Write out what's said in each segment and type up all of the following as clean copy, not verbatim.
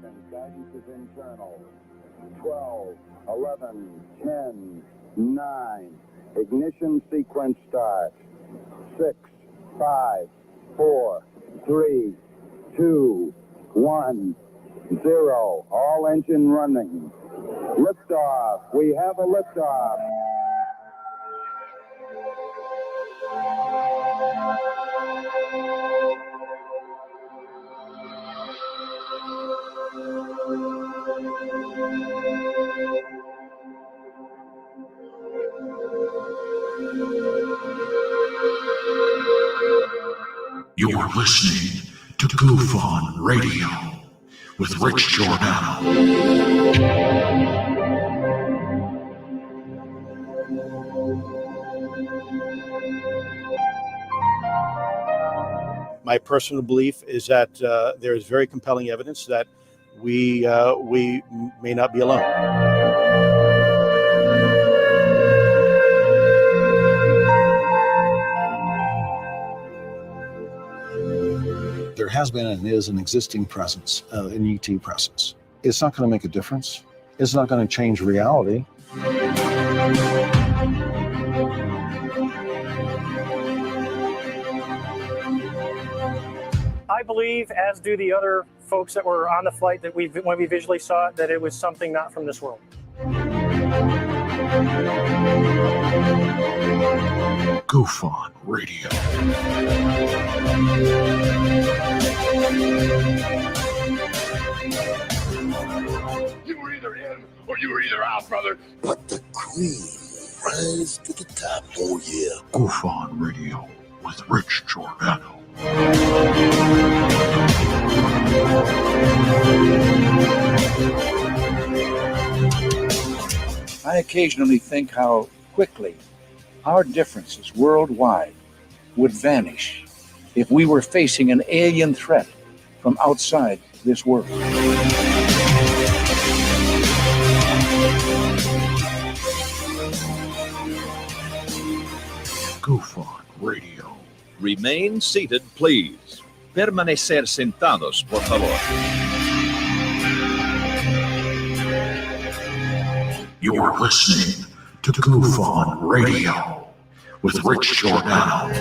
seconds. Guidance is internal. 12, 11, 10, 9. Ignition sequence start. 6, 5, 4, 3, 2, 1, 0. All engine running. Liftoff. We have a liftoff. You're listening to Goof on Radio with Rich Giordano. My personal belief is that there is very compelling evidence that we may not be alone. There has been and is an existing presence, an ET presence. It's not going to make a difference. It's not going to change reality. I believe, as do the other folks that were on the flight, that when we visually saw it, that it was something not from this world. Goof on Radio. You were either in or you were either out, brother. But the cream rise to the top. Oh, yeah. Goof on Radio with Rich Giordano. I occasionally think how quickly our differences worldwide would vanish if we were facing an alien threat from outside this world. Goof on Radio. Remain seated, please. Permanecer sentados, por favor. You're listening to Goof on Radio with Rich Giordano.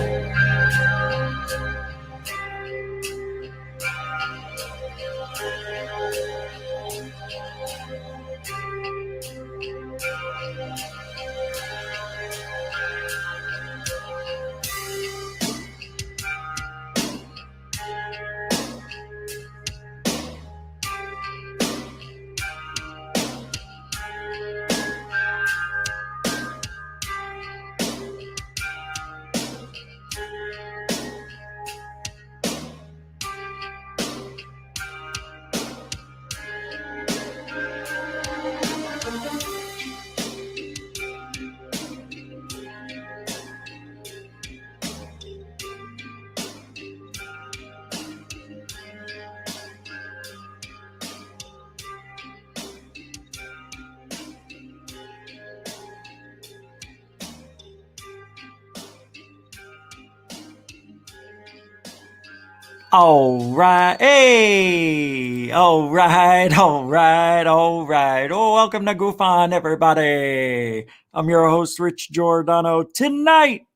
All right. Hey. All right. Oh, welcome to Goof On, everybody. I'm your host, Rich Giordano. Tonight,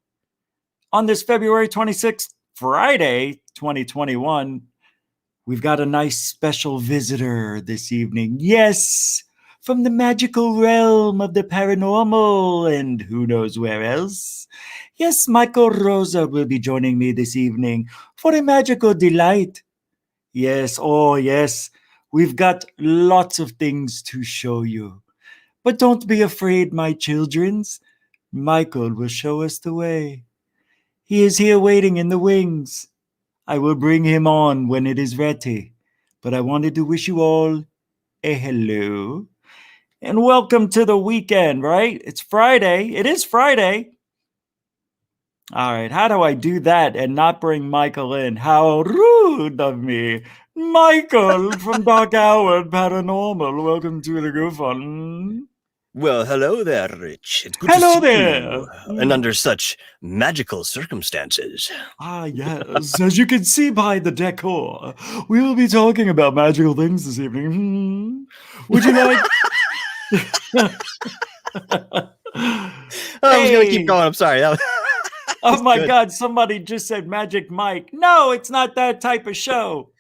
on this February 26th, Friday, 2021, we've got a nice special visitor this evening. Yes, from the magical realm of the paranormal and who knows where else. Yes, Michael Roser will be joining me this evening for a magical delight. Yes, oh yes, we've got lots of things to show you. But don't be afraid, my childrens. Michael will show us the way. He is here waiting in the wings. I will bring him on when it is ready. But I wanted to wish you all a hello. And welcome to the weekend, right? It's Friday. It is Friday. All right, how do I do that and not bring Michael in? How rude of me. Michael from Dark Hour Paranormal, welcome to the Goof On. Well, hello there, Rich. It's good Hello to see there. you. And under such magical circumstances. Ah, yes. As you can see by the decor, we will be talking about magical things this evening. Would you like? I was going to keep going. I'm sorry. Oh my God, somebody just said Magic Mike. No, it's not that type of show.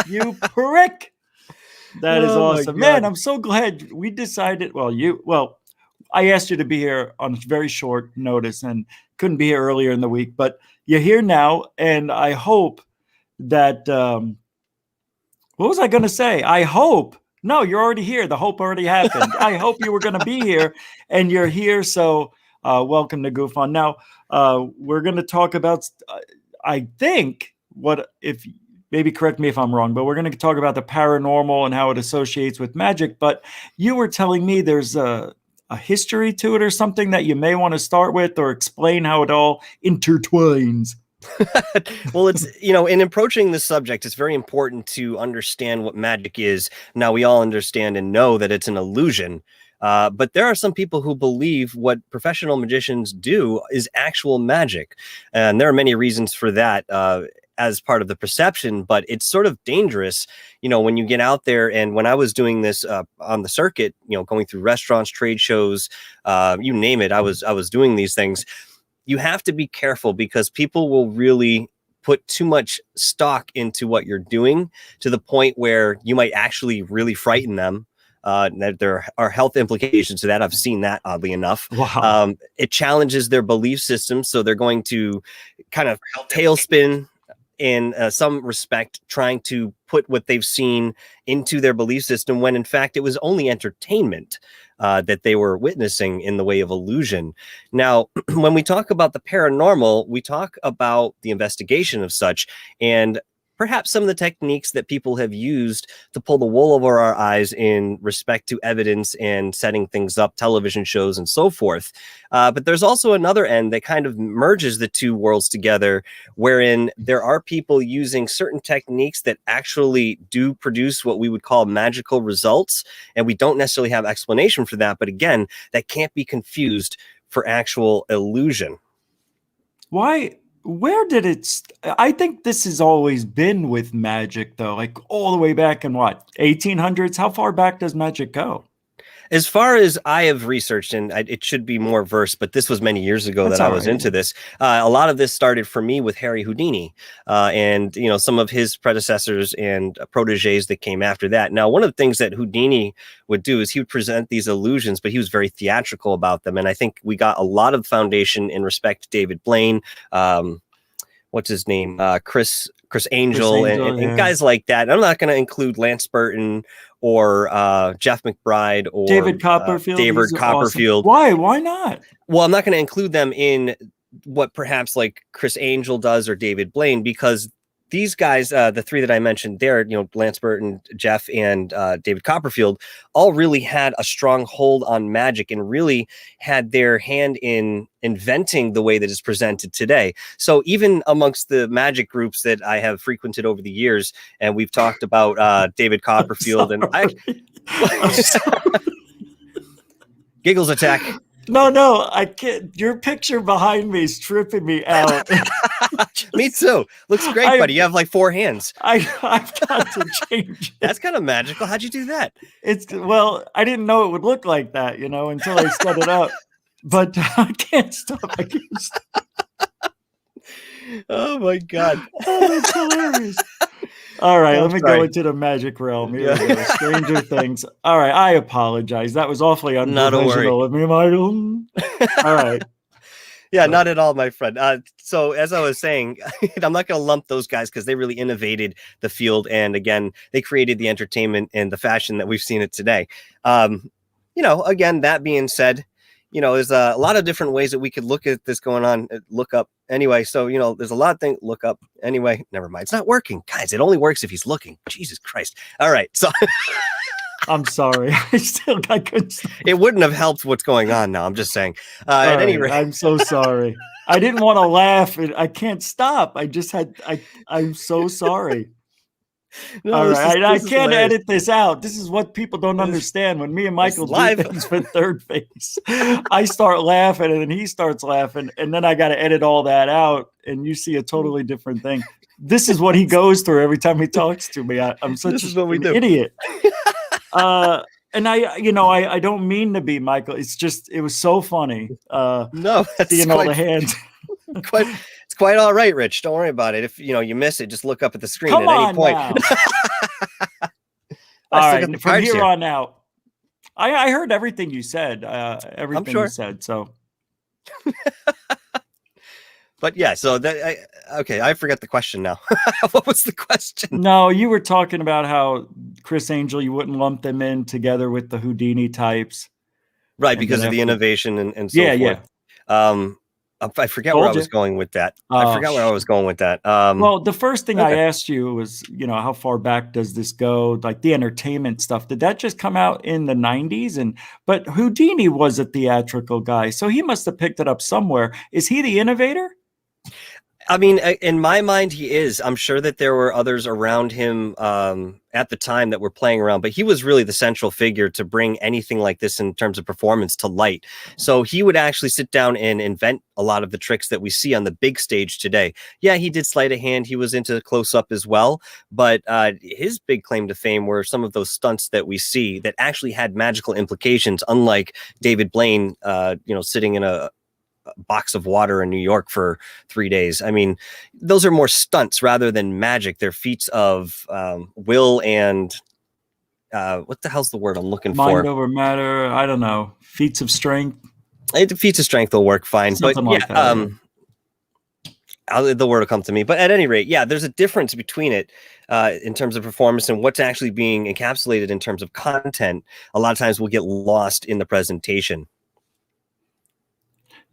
You prick. That is awesome. Man, I'm so glad we decided. Well, I asked you to be here on very short notice and couldn't be here earlier in the week, but you're here now. And I hope that, what was I going to say? I hope. No, you're already here. The hope already happened. I hope you were going to be here and you're here. So welcome to Goof On. Now, we're going to talk about, I think, maybe correct me if I'm wrong, but we're going to talk about the paranormal and how it associates with magic. But you were telling me there's a history to it or something that you may want to start with or explain how it all intertwines. Well, it's, in approaching this subject, it's very important to understand what magic is. Now, we all understand and know that it's an illusion. But there are some people who believe what professional magicians do is actual magic. And there are many reasons for that as part of the perception, but it's sort of dangerous, when you get out there. And when I was doing this on the circuit, going through restaurants, trade shows, you name it, I was doing these things. You have to be careful because people will really put too much stock into what you're doing to the point where you might actually really frighten them. There are health implications to that. I've seen that, oddly enough. Wow. It challenges their belief system. So they're going to kind of tailspin in some respect, trying to put what they've seen into their belief system when in fact it was only entertainment that they were witnessing in the way of illusion. Now, when we talk about the paranormal, we talk about the investigation of such and perhaps some of the techniques that people have used to pull the wool over our eyes in respect to evidence and setting things up, television shows and so forth. But there's also another end that kind of merges the two worlds together, wherein there are people using certain techniques that actually do produce what we would call magical results. And we don't necessarily have explanation for that. But again, that can't be confused for actual illusion. Why? Where did I think this has always been with magic, though, like all the way back in 1800s? How far back does magic go? As far as I have researched, and it should be more versed, but this was many years ago that I was into this. A lot of this started for me with Harry Houdini and, some of his predecessors and proteges that came after that. Now, one of the things that Houdini would do is he would present these illusions, but he was very theatrical about them. And I think we got a lot of foundation in respect to David Blaine. What's his name? Chris Angel, and guys like that. I'm not going to include Lance Burton or Jeff McBride or David Copperfield. David Copperfield. Awesome. Why not? Well, I'm not going to include them in what perhaps like Chris Angel does or David Blaine, because these guys, the three that I mentioned there, Lance Burton, Jeff, and David Copperfield, all really had a strong hold on magic and really had their hand in inventing the way that is presented today. So even amongst the magic groups that I have frequented over the years, and we've talked about David Copperfield and giggles attack. No, I can't. Your picture behind me is tripping me out. Me too. Looks great, buddy. You have like 4 hands. I've got to change it. That's kind of magical. How'd you do that? I didn't know it would look like that, until I set it up. But I can't stop. Oh my God. Oh, that's hilarious. All right, let me go into the magic realm. Here we go. Stranger Things. All right, I apologize. That was awfully unprofessional of me, Michael. All right. Yeah, not at all, my friend. So as I was saying, I'm not going to lump those guys because they really innovated the field. And again, they created the entertainment and the fashion that we've seen it today. Again, that being said, there's a lot of different ways that we could look at this going on, look up anyway. So, there's a lot of things, look up anyway. Never mind. It's not working. Guys, it only works if he's looking. Jesus Christ. All right. So I'm sorry. I couldn't stop. It wouldn't have helped what's going on now. I'm just saying. At any rate. I'm so sorry. I didn't want to laugh. I can't stop. I'm so sorry. No, All right, I this is can't hilarious. edit this out. This is what people don't understand. When me and Michael do live. things for third face, I start laughing and then he starts laughing, and then I got to edit all that out, and you see a totally different thing. This is what he goes through every time he talks to me. I'm such This is what we an do. idiot. And I don't mean to be, Michael. It's just it was so funny. No, that's seeing all the hands. It's quite all right, Rich. Don't worry about it. If you miss it, just look up at the screen Come at any on point. now. I All still right, got the from cards here here. on out, I heard everything you said. Everything sure. you said. So, But yeah, so okay, I forget the question now. What was the question? no, you were talking about how Chris Angel, you wouldn't lump them in together with the Houdini types, Right, and because then of the after- innovation and so Yeah, forth. yeah. I forget where I Told was ya. going with that. Oh, I forgot where I was going with that. Well, the first thing I okay. asked you was, how far back does this go? Like the entertainment stuff. Did that just come out in the 90s? But Houdini was a theatrical guy, so he must have picked it up somewhere. Is he the innovator? I mean, in my mind, he is. I'm sure that there were others around him at the time that were playing around, but he was really the central figure to bring anything like this in terms of performance to light. So he would actually sit down and invent a lot of the tricks that we see on the big stage today. Yeah, he did sleight of hand. He was into close up as well, but his big claim to fame were some of those stunts that we see that actually had magical implications, unlike David Blaine, sitting in a box of water in New York for 3 days. I mean, those are more stunts rather than magic. They're feats of will and what the hell's the word I'm looking for? Mind over matter. I don't know. Feats of strength. Feats of strength will work fine, Something but like that, the word will come to me. But at any rate, yeah, there's a difference between it in terms of performance and what's actually being encapsulated in terms of content. A lot of times we'll get lost in the presentation.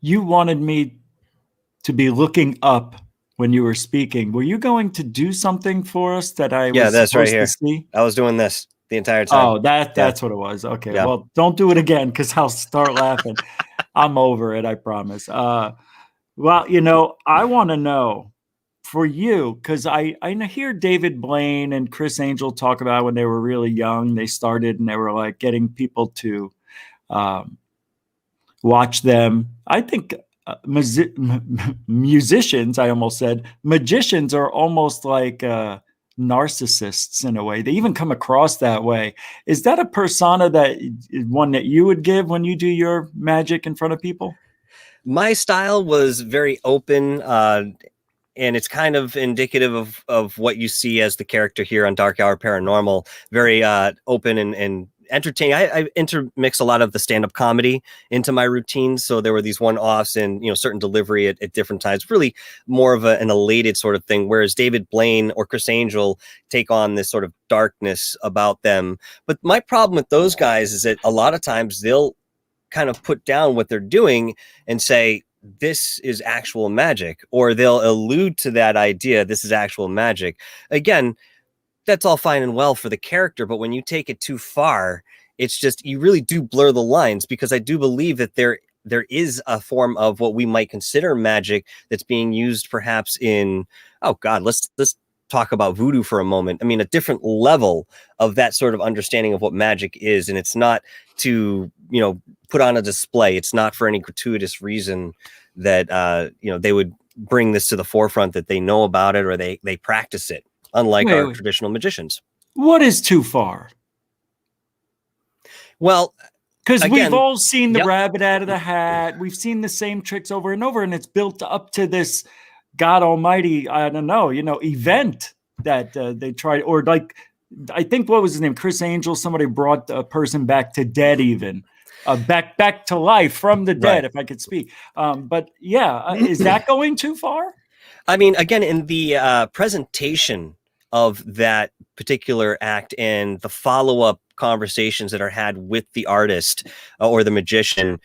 You wanted me to be looking up when you were speaking. Were you going to do something for us that I was that's right supposed here. to see? I was doing this the entire time. Oh, that's what it was. Okay. Yeah. Well, don't do it again because I'll start laughing. I'm over it, I promise. Well, I want to know for you, because I hear David Blaine and Chris Angel talk about when they were really young, they started and they were like getting people to watch them. I think musicians, I almost said, magicians are almost like narcissists in a way. They even come across that way. Is that a persona that you would give when you do your magic in front of people? My style was very open, and it's kind of indicative of what you see as the character here on Dark Hour Paranormal. Very open and entertaining. I intermix a lot of the stand-up comedy into my routines, so there were these one-offs and certain delivery at different times, really more of an elated sort of thing, whereas David Blaine or Chris Angel take on this sort of darkness about them. But my problem with those guys is that a lot of times they'll kind of put down what they're doing and say this is actual magic, or they'll allude to that idea, this is actual magic. Again, that's all fine and well for the character, but when you take it too far, it's just, you really do blur the lines, because I do believe that there is a form of what we might consider magic that's being used perhaps in, oh God, let's talk about voodoo for a moment. I mean, a different level of that sort of understanding of what magic is, and it's not to, put on a display. It's not for any gratuitous reason that, they would bring this to the forefront, that they know about it or they practice it. Unlike our traditional magicians. What is too far? Well, because we've all seen the rabbit out of the hat. We've seen the same tricks over and over, and it's built up to this God Almighty, I don't know, event that they tried, or like, I think, what was his name? Chris Angel. Somebody brought a person back to dead, even back to life from the dead, if I could speak. But yeah, is that going too far? I mean, again, in the presentation of that particular act and the follow-up conversations that are had with the artist or the magician,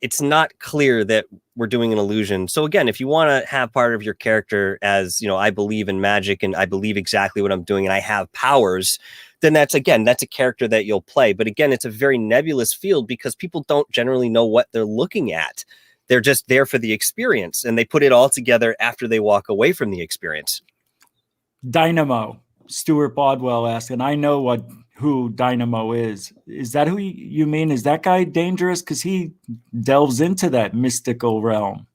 it's not clear that we're doing an illusion. So again, if you want to have part of your character as, I believe in magic and I believe exactly what I'm doing and I have powers, then that's a character that you'll play. But again, it's a very nebulous field because people don't generally know what they're looking at. They're just there for the experience, and they put it all together after they walk away from the experience. Dynamo. Stuart Bodwell asked, and I know who Dynamo is. Is that who you mean? Is that guy dangerous? Because he delves into that mystical realm.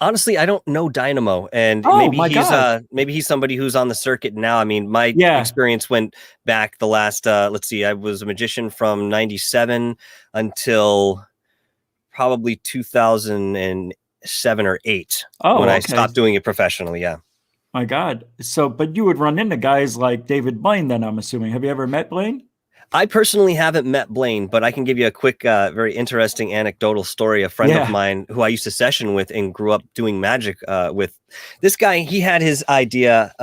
Honestly, I don't know Dynamo, and Oh, maybe my God. maybe he's somebody who's on the circuit now. I mean, my experience went back the last let's see, I was a magician from 97 until probably 2007 or 8 when I stopped doing it professionally. Yeah. My God. So, but you would run into guys like David Blaine then, I'm assuming. Have you ever met Blaine? I personally haven't met Blaine, but I can give you a quick, very interesting anecdotal story. A friend of mine who I used to session with and grew up doing magic with. This guy, he had his idea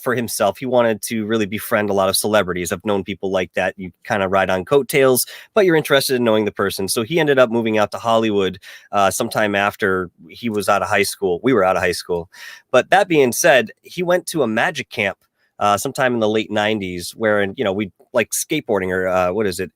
for himself. He wanted to really befriend a lot of celebrities. I've known people like that. You kind of ride on coattails, but you're interested in knowing the person. So he ended up moving out to Hollywood sometime after he was out of high school. We were out of high school. But that being said, he went to a magic camp sometime in the late 90s where, you know, we like skateboarding or what is it?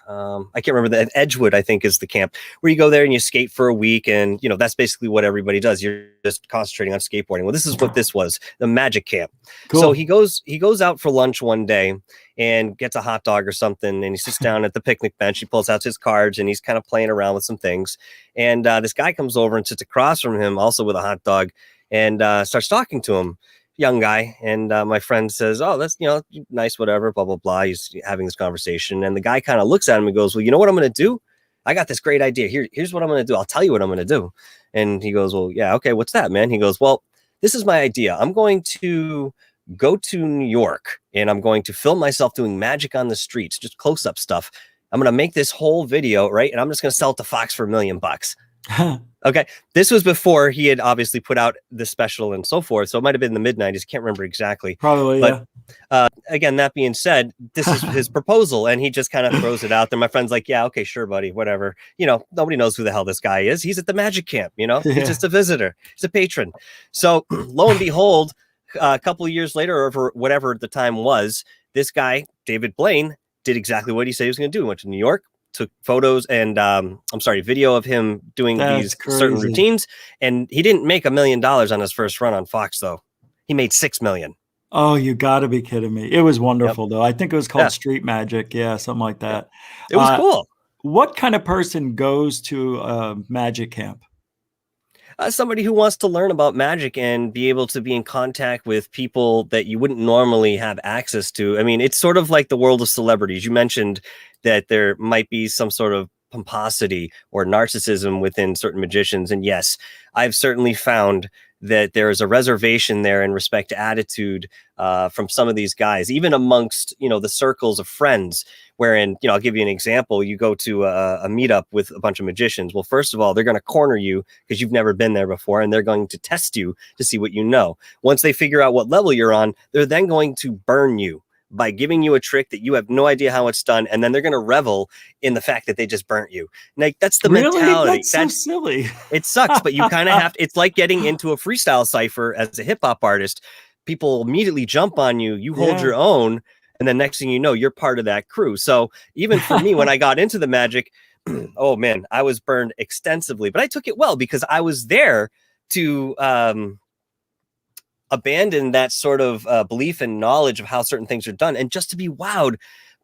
I can't remember. The Edgewood, I think, is the camp where you go there and you skate for a week. And, you know, that's basically what everybody does. You're just concentrating on skateboarding. Well, this is what this was, the magic camp. Cool. So he goes out for lunch one day and gets a hot dog or something. And he sits down at the picnic bench. He pulls out his cards and he's kind of playing around with some things. And this guy comes over and sits across from him also with a hot dog and starts talking to him. Young guy, and my friend says, "Oh, that's, you know, nice, whatever, blah blah blah." He's having this conversation, and the guy kind of looks at him and goes, "Well, you know what I'm going to do? I got this great idea. Here's what I'm going to do. I'll tell you what I'm going to do." And he goes, "Well, yeah, okay, what's that, man?" He goes, "Well, this is my idea. I'm going to go to New York, and I'm going to film myself doing magic on the streets, just close up stuff. I'm going to make this whole video, right? And I'm just going to sell it to Fox for $1 million." Okay, this was before he had obviously put out the special and so forth, so it might have been in the mid-90s. Can't remember exactly. Probably, but again, that being said, this is his proposal, and he just kind of throws it out there. My friend's like, "Yeah, okay, sure, buddy, whatever." You know, nobody knows who the hell this guy is. He's at the magic camp. You know, he's just a visitor. He's a patron. So lo and behold, a couple of years later, or for whatever the time was, this guy David Blaine did exactly what he said he was going to do. He went to New York, took photos and video of him doing these certain routines, and he didn't make $1 million on his first run on Fox, though. He made $6 million. Oh, you got to be kidding me! It was wonderful, though. I think it was called Street Magic, something like that. It was cool. What kind of person goes to a magic camp? Somebody who wants to learn about magic and be able to be in contact with people that you wouldn't normally have access to. I mean, it's sort of like the world of celebrities. You mentioned that there might be some sort of pomposity or narcissism within certain magicians. And yes, I've certainly found that there is a reservation there in respect to attitude from some of these guys, even amongst, you know, the circles of friends, wherein, you know, I'll give you an example. You go to a meetup with a bunch of magicians. Well, first of all, they're going to corner you because you've never been there before, and they're going to test you to see what you know. Once they figure out what level you're on, they're then going to burn you by giving you a trick that you have no idea how it's done, and then they're going to revel in the fact that they just burnt you. Like, that's the mentality. That's so silly. It sucks, but you kind of have to. It's like getting into a freestyle cipher as a hip hop artist. People immediately jump on you. You hold your own, and then next thing you know, you're part of that crew. So even for me, when I got into the magic, oh man, I was burned extensively, but I took it well because I was there to abandon that sort of belief and knowledge of how certain things are done, and just to be wowed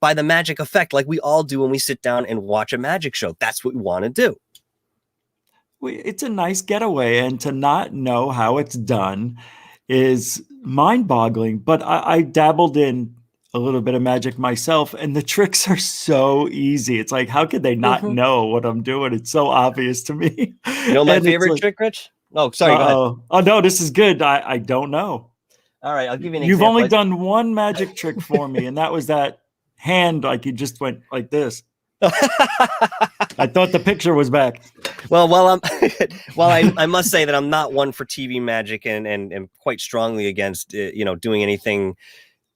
by the magic effect, like we all do when we sit down and watch a magic show. That's what we want to do. It's a nice getaway, and to not know how it's done is mind-boggling. But I dabbled in a little bit of magic myself, and the tricks are so easy. It's like, how could they not know what I'm doing? It's so obvious to me. You know my favorite trick, Rich? Oh, sorry. Go ahead. Oh no, this is good. I don't know. All right, I'll give you an example. You've only done one magic trick for me, and that was that hand, like you just went like this. I thought the picture was back. Well, I must say that I'm not one for TV magic, and quite strongly against doing anything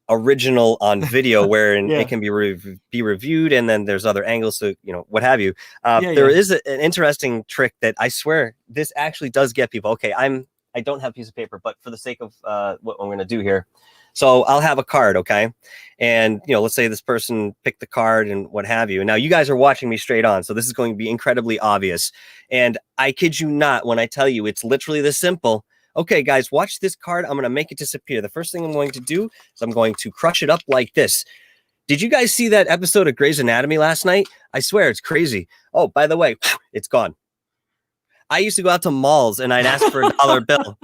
original on video wherein it can be reviewed, and then there's other angles, so what have you. There is an interesting trick that I swear this actually does get people. Okay, I don't have a piece of paper, but for the sake of what I'm going to do here, so I'll have a card, okay, and let's say this person picked the card and what have you. And now you guys are watching me straight on, so this is going to be incredibly obvious, and I kid you not when I tell you it's literally this simple. Okay, guys, watch this card. I'm going to make it disappear. The first thing I'm going to do is I'm going to crush it up like this. Did you guys see that episode of Grey's Anatomy last night? I swear, it's crazy. Oh, by the way, it's gone. I used to go out to malls and I'd ask for a dollar bill,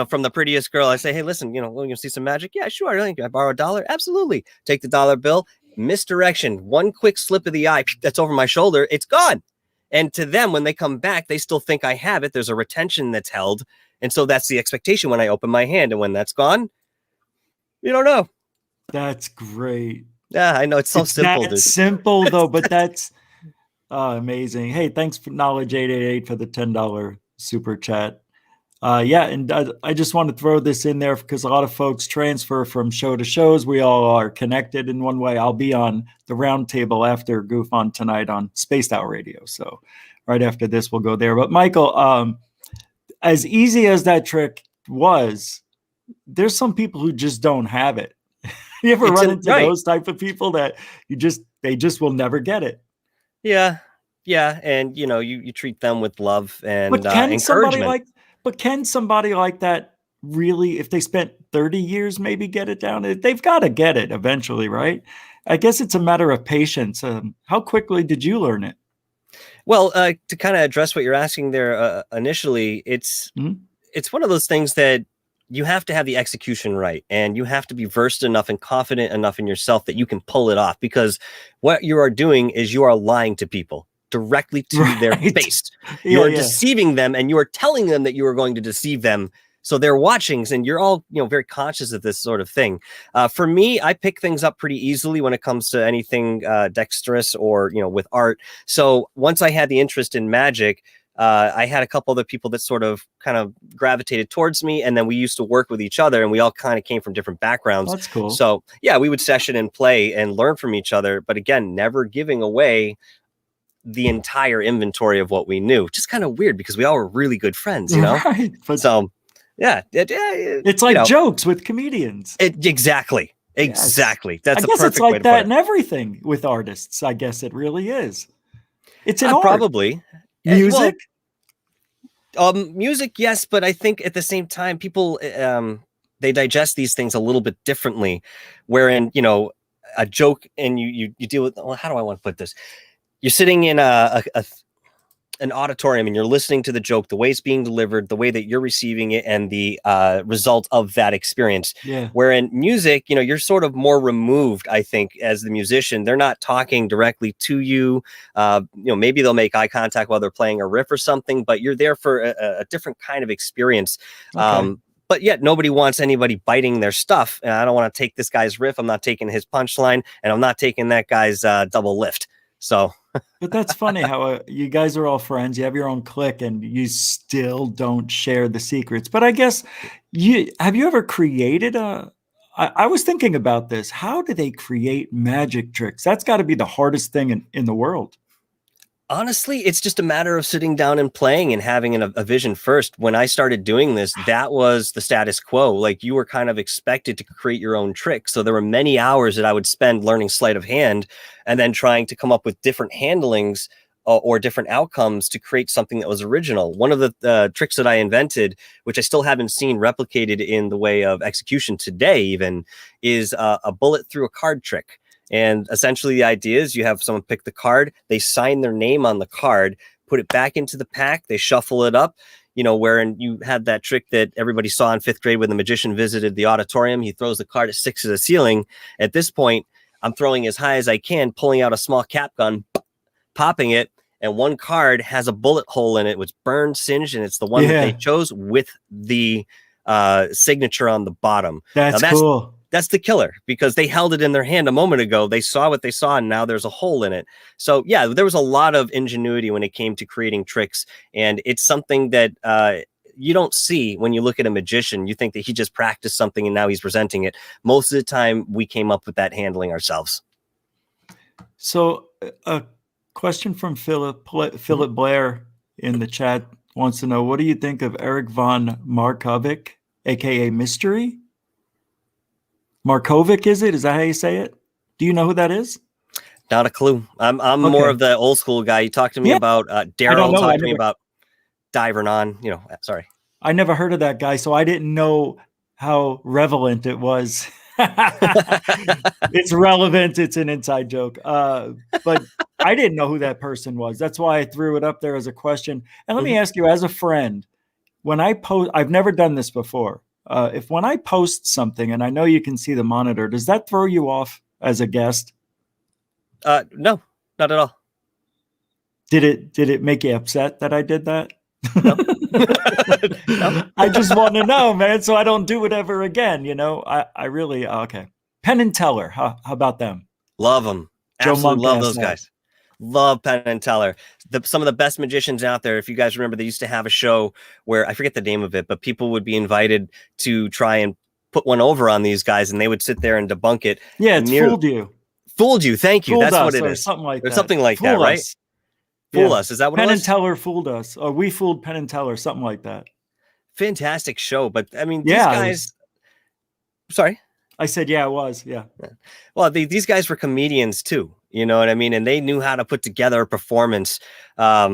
from the prettiest girl. I say, hey, listen, we're going to see some magic. Yeah, sure. Can I borrow $1? Absolutely. Take the dollar bill. Misdirection. One quick slip of the eye that's over my shoulder. It's gone. And to them, when they come back, they still think I have it. There's a retention that's held. And so that's the expectation when I open my hand. And when that's gone, you don't know. That's great. Yeah, I know. It's so simple, dude. Simple, though, but that's amazing. Hey, thanks for Knowledge 888 for the $10 super chat. And I just want to throw this in there because a lot of folks transfer from show to shows. We all are connected in one way. I'll be on the roundtable after Goof On tonight on Spaced Out Radio. So right after this, we'll go there. But Michael, as easy as that trick was, there's some people who just don't have it. You ever run into those type of people that they just will never get it? Yeah. And you treat them with love and encouragement. But can somebody like that really, if they spent 30 years, maybe get it down? They've got to get it eventually, right? I guess it's a matter of patience. How quickly did you learn it? Well, to kind of address what you're asking there initially, it's one of those things that you have to have the execution right, and you have to be versed enough and confident enough in yourself that you can pull it off, because what you are doing is you are lying to people directly to their face. You are deceiving them, and you are telling them that you are going to deceive them. So they're watching, and you're all, very conscious of this sort of thing. For me, I pick things up pretty easily when it comes to anything dexterous or, with art. So once I had the interest in magic, I had a couple other people that sort of kind of gravitated towards me, and then we used to work with each other, and we all kind of came from different backgrounds. That's cool. So yeah, we would session and play and learn from each other, but again, never giving away the entire inventory of what we knew. Just kind of weird because we all were really good friends, Right. But so yeah, it's like jokes with comedians. Exactly. Yes. That's I guess perfect it's like way to that put in everything with artists. I guess it really is. It's an art. Probably music. Music, yes, but I think at the same time, people they digest these things a little bit differently. Wherein a joke, and you deal with. Well, how do I want to put this? You're sitting in an auditorium and you're listening to the joke, the way it's being delivered, the way that you're receiving it, and the result of that experience. Yeah. Where in music, you're sort of more removed, I think, as the musician. They're not talking directly to you. Maybe they'll make eye contact while they're playing a riff or something, but you're there for a different kind of experience. Okay. But yet nobody wants anybody biting their stuff. And I don't want to take this guy's riff. I'm not taking his punchline, and I'm not taking that guy's double lift. So, but that's funny how you guys are all friends. You have your own clique, and you still don't share the secrets. But I guess have you ever created I was thinking about this. How do they create magic tricks? That's got to be the hardest thing in the world. Honestly, it's just a matter of sitting down and playing and having a vision first. When I started doing this, that was the status quo. Like, you were kind of expected to create your own tricks. So there were many hours that I would spend learning sleight of hand and then trying to come up with different handlings or different outcomes to create something that was original. One of the tricks that I invented, which I still haven't seen replicated in the way of execution today even, is a bullet through a card trick. And essentially the idea is you have someone pick the card, they sign their name on the card, put it back into the pack, they shuffle it up, wherein you had that trick that everybody saw in 5th grade when the magician visited the auditorium. He throws the card at 6 to the ceiling. At this point, I'm throwing as high as I can, pulling out a small cap gun, popping it, and one card has a bullet hole in it, which burned, singed, and it's the one that they chose with the signature on the bottom. That's cool. That's the killer, because they held it in their hand a moment ago. They saw what they saw, and now there's a hole in it. So yeah, there was a lot of ingenuity when it came to creating tricks. And it's something that you don't see when you look at a magician. You think that he just practiced something and now he's presenting it. Most of the time we came up with that handling ourselves. So a question from Philip Blair in the chat wants to know, what do you think of Eric von Markovic, aka Mystery? Markovic, is it? Is that how you say it? Do you know who that is? Not a clue. I'm more of the old school guy. You talked to me about Daryl, talked to me about Divernon, sorry. I never heard of that guy, so I didn't know how relevant it was. It's relevant. It's an inside joke. But I didn't know who that person was. That's why I threw it up there as a question. And let me ask you, as a friend, when I post, I've never done this before. If when I post something and I know you can see the monitor, does that throw you off as a guest? No, not at all. Did it make you upset that I did that? No. I just want to know, man, so I don't do it ever again. You know, I really okay. Penn and Teller, how about them? Love them. Joe Absolutely Monk love those asked guys. Love Penn and Teller. Some of the best magicians out there. If you guys remember, they used to have a show where I forget the name of it, but people would be invited to try and put one over on these guys, and they would sit there and debunk it. Yeah, it's Fooled You. Fooled You. Thank you. Fooled That's what it or is. something like or that. something like Fool that, right? us. Fool Yeah. us. Is that what Penn it and was? Teller fooled us, or we fooled Penn and Teller, something like that. Fantastic show, but I mean, these Yeah, guys. Sorry. I said, yeah, it was. Yeah. Well, these guys were comedians too. You know what I mean? And they knew how to put together a performance. I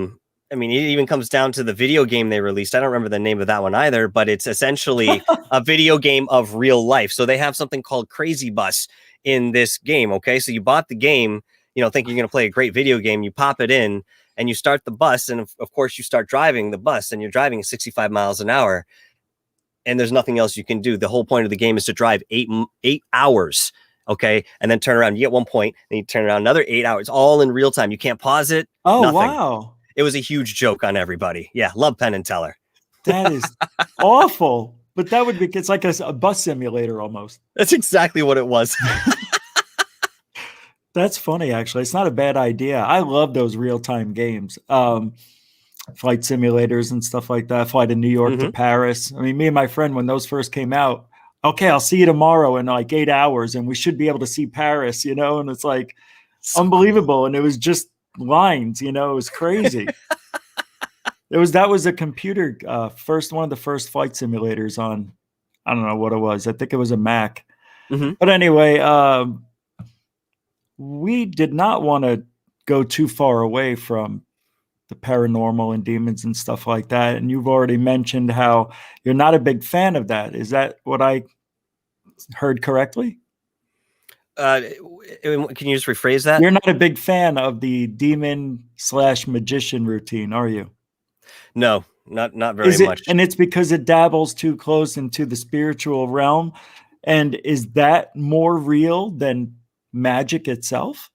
mean, it even comes down to the video game they released. I don't remember the name of that one either, but it's essentially a video game of real life. So they have something called Crazy Bus in this game. Okay. So you bought the game, you know, thinking you're going to play a great video game. You pop it in and you start the bus. And of course you start driving the bus, and you're driving at 65 miles an hour. And there's nothing else you can do. The whole point of the game is to drive 8 hours. Okay. And then turn around. You get 1 point, and you turn around another 8 hours, all in real time. You can't pause it. Oh, nothing. wow. It was a huge joke on everybody. Yeah. Love Penn and Teller. That is awful. But that would be, it's like a bus simulator almost. That's exactly what it was. That's funny, actually. It's not a bad idea. I love those real-time games. Flight simulators and stuff like that. Fly to New York to Paris. I mean, me and my friend, when those first came out, okay, I'll see you tomorrow in like 8 hours, and we should be able to see Paris, you know? And it's like unbelievable. And it was just lines, you know, it was crazy. That was a computer one of the first flight simulators on, I don't know what it was. I think it was a Mac. But anyway, we did not want to go too far away from the paranormal and demons and stuff like that. And you've already mentioned how you're not a big fan of that. Is that what I heard correctly? Can you just rephrase that? You're not a big fan of the demon/magician routine, are you? No, not very much. And it's because it dabbles too close into the spiritual realm. And is that more real than magic itself?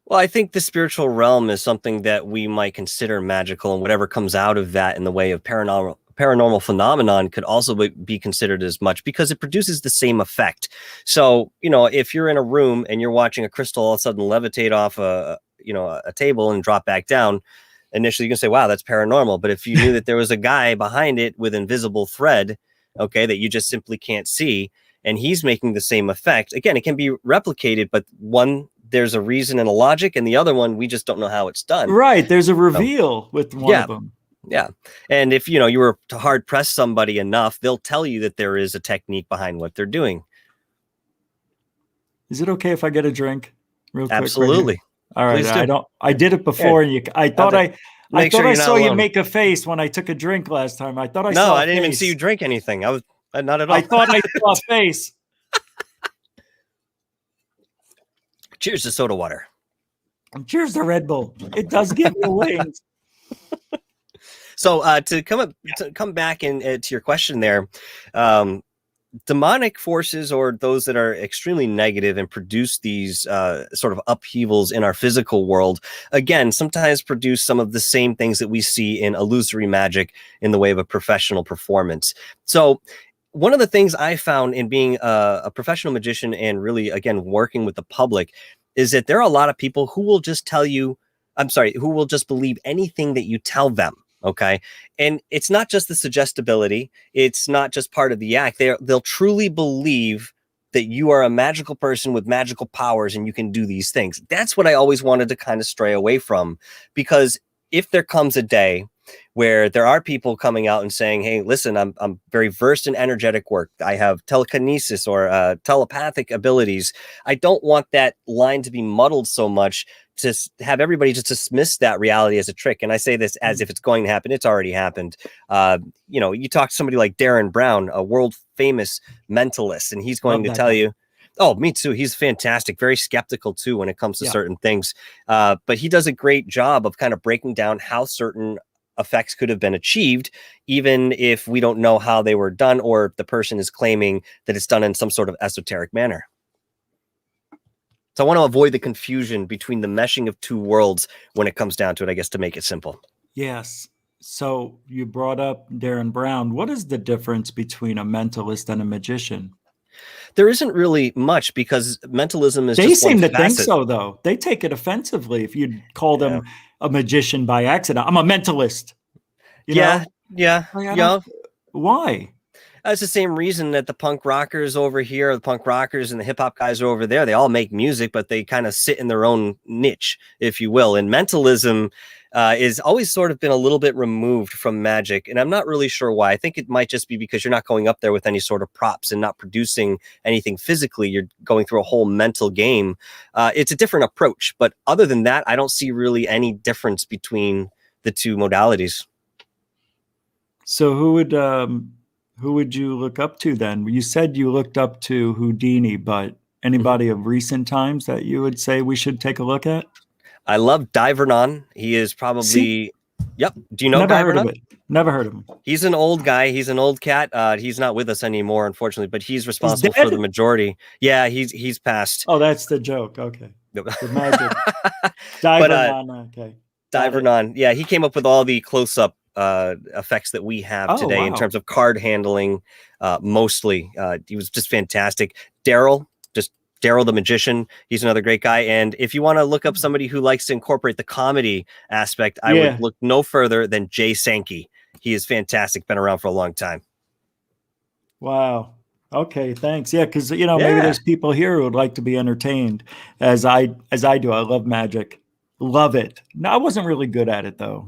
Well, I think the spiritual realm is something that we might consider magical, and whatever comes out of that in the way of paranormal phenomenon could also be considered as much, because it produces the same effect. So, you know, if you're in a room and you're watching a crystal all of a sudden levitate off a table and drop back down, initially you can say, wow, that's paranormal. But if you knew that there was a guy behind it with invisible thread, okay, that you just simply can't see, and he's making the same effect, again, it can be replicated, but one, there's a reason and a logic, and the other one, we just don't know how it's done. Right. There's a reveal with one of them. Yeah. And if, you know, you were to hard press somebody enough, they'll tell you that there is a technique behind what they're doing. Is it okay if I get a drink real quick? Absolutely. All right. I did it before, and I thought I saw you make a face when I took a drink last time. I thought I saw I didn't even see you drink anything. I was not at all. I thought I saw a face. Cheers to soda water. And cheers to Red Bull. It does give you wings. So to come back to your question there, demonic forces, or those that are extremely negative and produce these sort of upheavals in our physical world, again, sometimes produce some of the same things that we see in illusory magic in the way of a professional performance. So one of the things I found in being a professional magician, and really, again, working with the public, is that there are a lot of people who will just who will just believe anything that you tell them. Okay. And it's not just the suggestibility. It's not just part of the act. They'll truly believe that you are a magical person with magical powers and you can do these things. That's what I always wanted to kind of stray away from, because if there comes a day where there are people coming out and saying, hey, listen, I'm very versed in energetic work, I have telekinesis or telepathic abilities, I don't want that line to be muddled so much to have everybody just dismiss that reality as a trick. And I say this as if it's going to happen. It's already happened. You talk to somebody like Darren Brown, a world famous mentalist, and he's going to tell you, oh, me too. He's fantastic. Very skeptical too when it comes to certain things. But he does a great job of kind of breaking down how certain effects could have been achieved, even if we don't know how they were done, or the person is claiming that it's done in some sort of esoteric manner. So I want to avoid the confusion between the meshing of two worlds when it comes down to it, I guess, to make it simple. Yes. So you brought up Darren Brown. What is the difference between a mentalist and a magician? There isn't really much, because mentalism is they just seem one to think facet. so, though. They take it offensively if you call them a magician by accident. I'm a mentalist. You know? Why? That's the same reason that the punk rockers over here, the punk rockers and the hip hop guys are over there, they all make music, but they kind of sit in their own niche, if you will. And mentalism is always sort of been a little bit removed from magic. And I'm not really sure why. I think it might just be because you're not going up there with any sort of props and not producing anything physically. You're going through a whole mental game. It's a different approach. But other than that, I don't see really any difference between the two modalities. So who would you look up to then? You said you looked up to Houdini, but anybody of recent times that you would say we should take a look at? I love Divernon. He is probably... Yep. Do you know Never Divernon? heard of it. Never heard of him. He's an old guy. He's an old cat. He's not with us anymore, unfortunately, but he's responsible for the majority. Yeah, he's passed. Oh, that's the joke. Okay. The magic. Divernon. Okay. Divernon. Yeah, he came up with all the close-up effects that we have today in terms of card handling, mostly. He was just fantastic. Daryl the magician, he's another great guy. And if you want to look up somebody who likes to incorporate the comedy aspect, I would look no further than Jay Sankey. He is fantastic, been around for a long time. Wow. Okay, thanks. Yeah, because maybe there's people here who would like to be entertained as I do. I love magic. Love it. No, I wasn't really good at it though,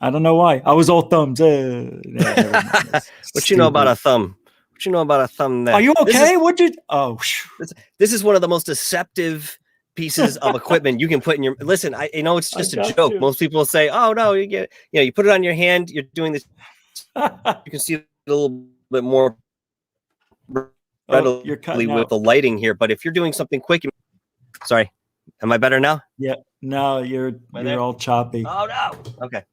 I don't know why. I was all thumbs. What you know about a thumb? What you know about a thumb? Are you okay? This is one of the most deceptive pieces of equipment you can put in your. Listen, I know it's just a joke. Most people will say, "Oh no, you get you put it on your hand. You're doing this. You can see it a little bit more readily with the lighting here. But if you're doing something quick, sorry, am I better now? Yeah, no, you're all choppy. Oh no. Okay.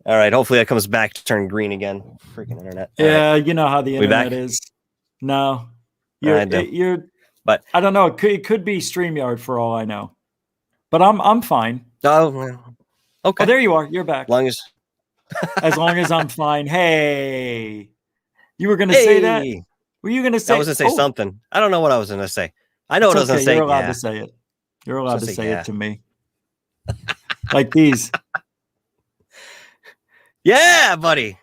All right. Hopefully that comes back to turn green again. Freaking internet. Yeah, you know how the internet is. No, but I don't know. It could be StreamYard for all I know. But I'm fine. Oh, okay. Oh, there you are. You're back. As long as I'm fine. Hey, you were going to say that? Were you going to say? I was going to say something. I don't know what I was going to say. I know what I was going to say. You're allowed to say it. You're allowed to say it to me. Like these. Yeah, buddy.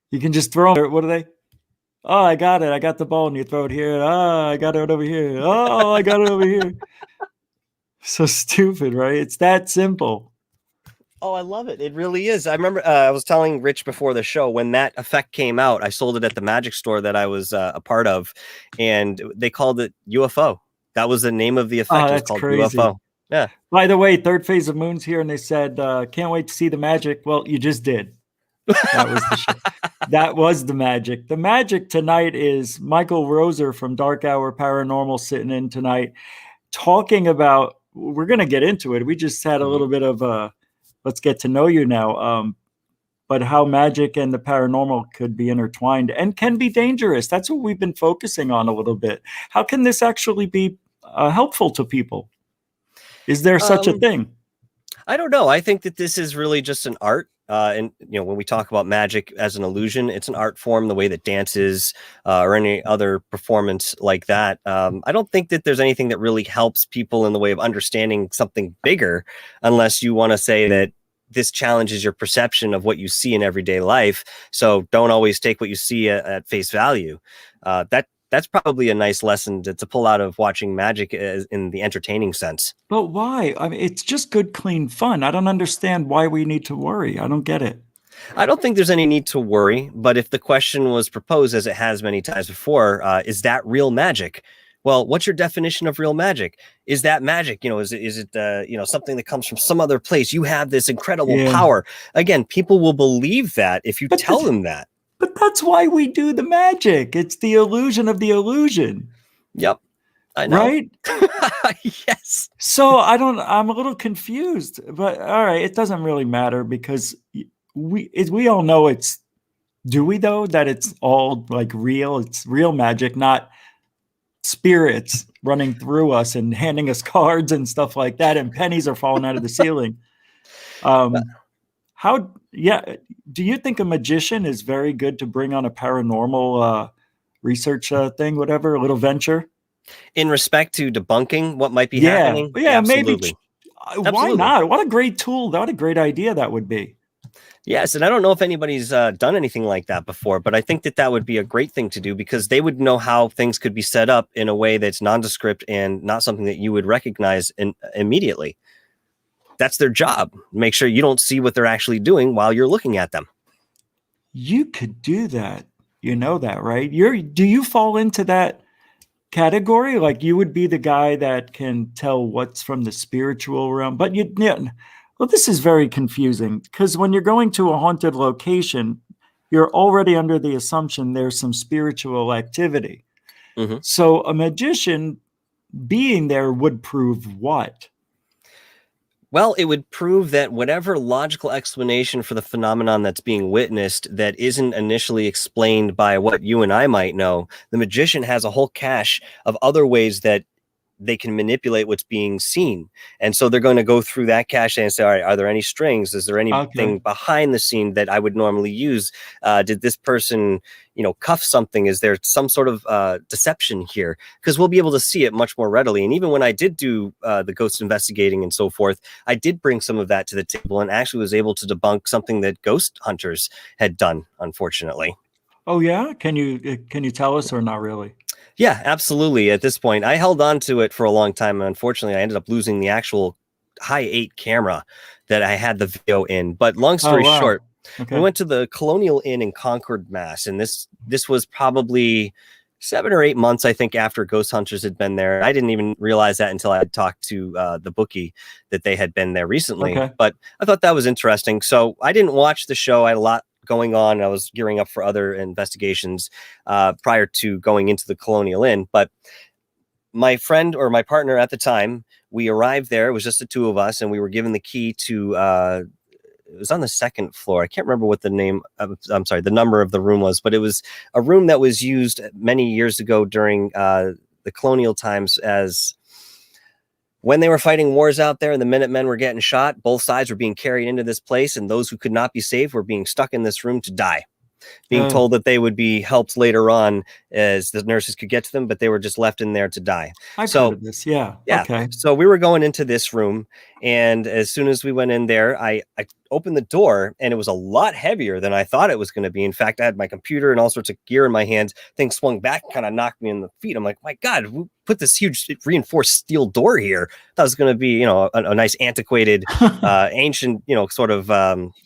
You can just throw them. What are they? Oh, I got it. I got the ball, and you throw it here. Oh, I got it over here. Oh, I got it over here. So stupid, right? It's that simple. Oh, I love it. It really is. I remember I was telling Rich before the show, when that effect came out, I sold it at the magic store that I was a part of, and they called it UFO. That was the name of the effect. Oh, it was called crazy. UFO. Yeah. By the way, third phase of Moon's here, and they said, can't wait to see the magic. Well, you just did. That was the show. That was the magic. The magic tonight is Michael Roser from DarkHour Paranormal sitting in tonight, talking about. We're going to get into it. We just had a little bit of let's get to know you now. But how magic and the paranormal could be intertwined and can be dangerous. That's what we've been focusing on a little bit. How can this actually be helpful to people? Is there such a thing? I don't know. I think that this is really just an art. And when we talk about magic as an illusion, it's an art form, the way that dance is, or any other performance like that. I don't think that there's anything that really helps people in the way of understanding something bigger, unless you want to say that this challenges your perception of what you see in everyday life. So don't always take what you see at face value. That's probably a nice lesson to pull out of watching magic in the entertaining sense. But why? I mean, it's just good, clean fun. I don't understand why we need to worry. I don't get it. I don't think there's any need to worry. But if the question was proposed, as it has many times before, is that real magic? Well, what's your definition of real magic? Is that magic? Is it something that comes from some other place? You have this incredible power. Again, people will believe that if you tell them that. But that's why we do the magic. It's the illusion of the illusion. Yep. I know. Right? Yes. So I'm a little confused, but all right, it doesn't really matter because we all know do we though, that it's all like real? It's real magic, not spirits running through us and handing us cards and stuff like that, and pennies are falling out of the ceiling. Do you think a magician is very good to bring on a paranormal research thing, whatever, a little venture? In respect to debunking what might be happening? Yeah, absolutely. Maybe. Why not? What a great tool. What a great idea that would be. Yes, and I don't know if anybody's done anything like that before, but I think that would be a great thing to do because they would know how things could be set up in a way that's nondescript and not something that you would recognize immediately. That's their job. Make sure you don't see what they're actually doing while you're looking at them. You could do that. You know that, right? Do you fall into that category? Like you would be the guy that can tell what's from the spiritual realm, but well, this is very confusing because when you're going to a haunted location, you're already under the assumption there's some spiritual activity. Mm-hmm. So a magician being there would prove what? Well, it would prove that whatever logical explanation for the phenomenon that's being witnessed that isn't initially explained by what you and I might know, the magician has a whole cache of other ways that they can manipulate what's being seen. And so they're going to go through that cache and say, all right, are there any strings? Is there anything behind the scene that I would normally use? Did this person, cuff something? Is there some sort of deception here? Because we'll be able to see it much more readily. And even when I did do the ghost investigating and so forth, I did bring some of that to the table and actually was able to debunk something that ghost hunters had done, unfortunately. Oh, yeah? Can you tell us or not really? Yeah, absolutely. At this point, I held on to it for a long time. And unfortunately, I ended up losing the actual high 8 camera that I had the video in. But long story short, we went to the Colonial Inn in Concord, Mass. And this was probably 7 or 8 months, I think, after Ghost Hunters had been there. I didn't even realize that until I had talked to the bookie that they had been there recently. But I thought that was interesting. So I didn't watch the show. I had a lot going on. I was gearing up for other investigations prior to going into the Colonial Inn. But my friend or my partner at the time, we arrived there. It was just the two of us, and we were given the key to. It was on the 2nd floor. I can't remember what the number of the room was, but it was a room that was used many years ago during the colonial times as. When they were fighting wars out there and the Minutemen were getting shot, both sides were being carried into this place, and those who could not be saved were being stuck in this room to die, being told that they would be helped later on as the nurses could get to them, but they were just left in there to die. I've heard of this, yeah. Okay. So we were going into this room, and as soon as we went in there, I opened the door, and it was a lot heavier than I thought it was going to be. In fact, I had my computer and all sorts of gear in my hands. Things swung back, kind of knocked me in the feet. I'm like, my God, who put this huge reinforced steel door here? That was going to be, a nice antiquated, ancient, sort of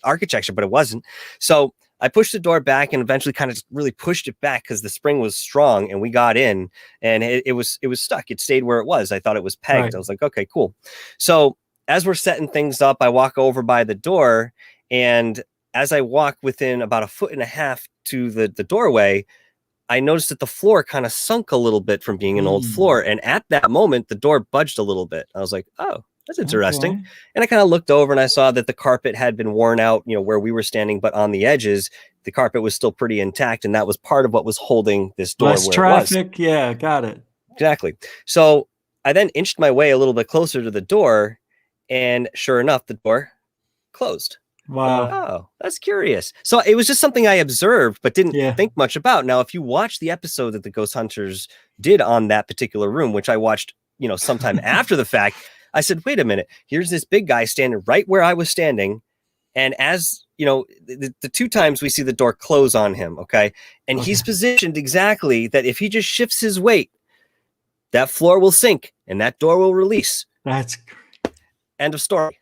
architecture, but it wasn't. So I pushed the door back and eventually kind of really pushed it back because the spring was strong, and we got in, and it was stuck. It stayed where it was. I thought it was pegged. Right. I was like, okay, cool. So as we're setting things up, I walk over by the door, and as I walk within about 1.5 feet to the doorway, I noticed that the floor kind of sunk a little bit from being an old floor. And at that moment, the door budged a little bit. I was like, oh, that's interesting. Okay. And I kind of looked over and I saw that the carpet had been worn out, where we were standing, but on the edges, the carpet was still pretty intact. And that was part of what was holding this door. Less traffic. Yeah, got it. Exactly. So I then inched my way a little bit closer to the door, and sure enough, the door closed. Wow. Oh, that's curious. So it was just something I observed, but didn't think much about. Now, if you watch the episode that the Ghost Hunters did on that particular room, which I watched, sometime after the fact, I said, wait a minute, here's this big guy standing right where I was standing. And as the 2 times we see the door close on him. Okay. And he's positioned exactly that if he just shifts his weight, that floor will sink and that door will release. That's end of story,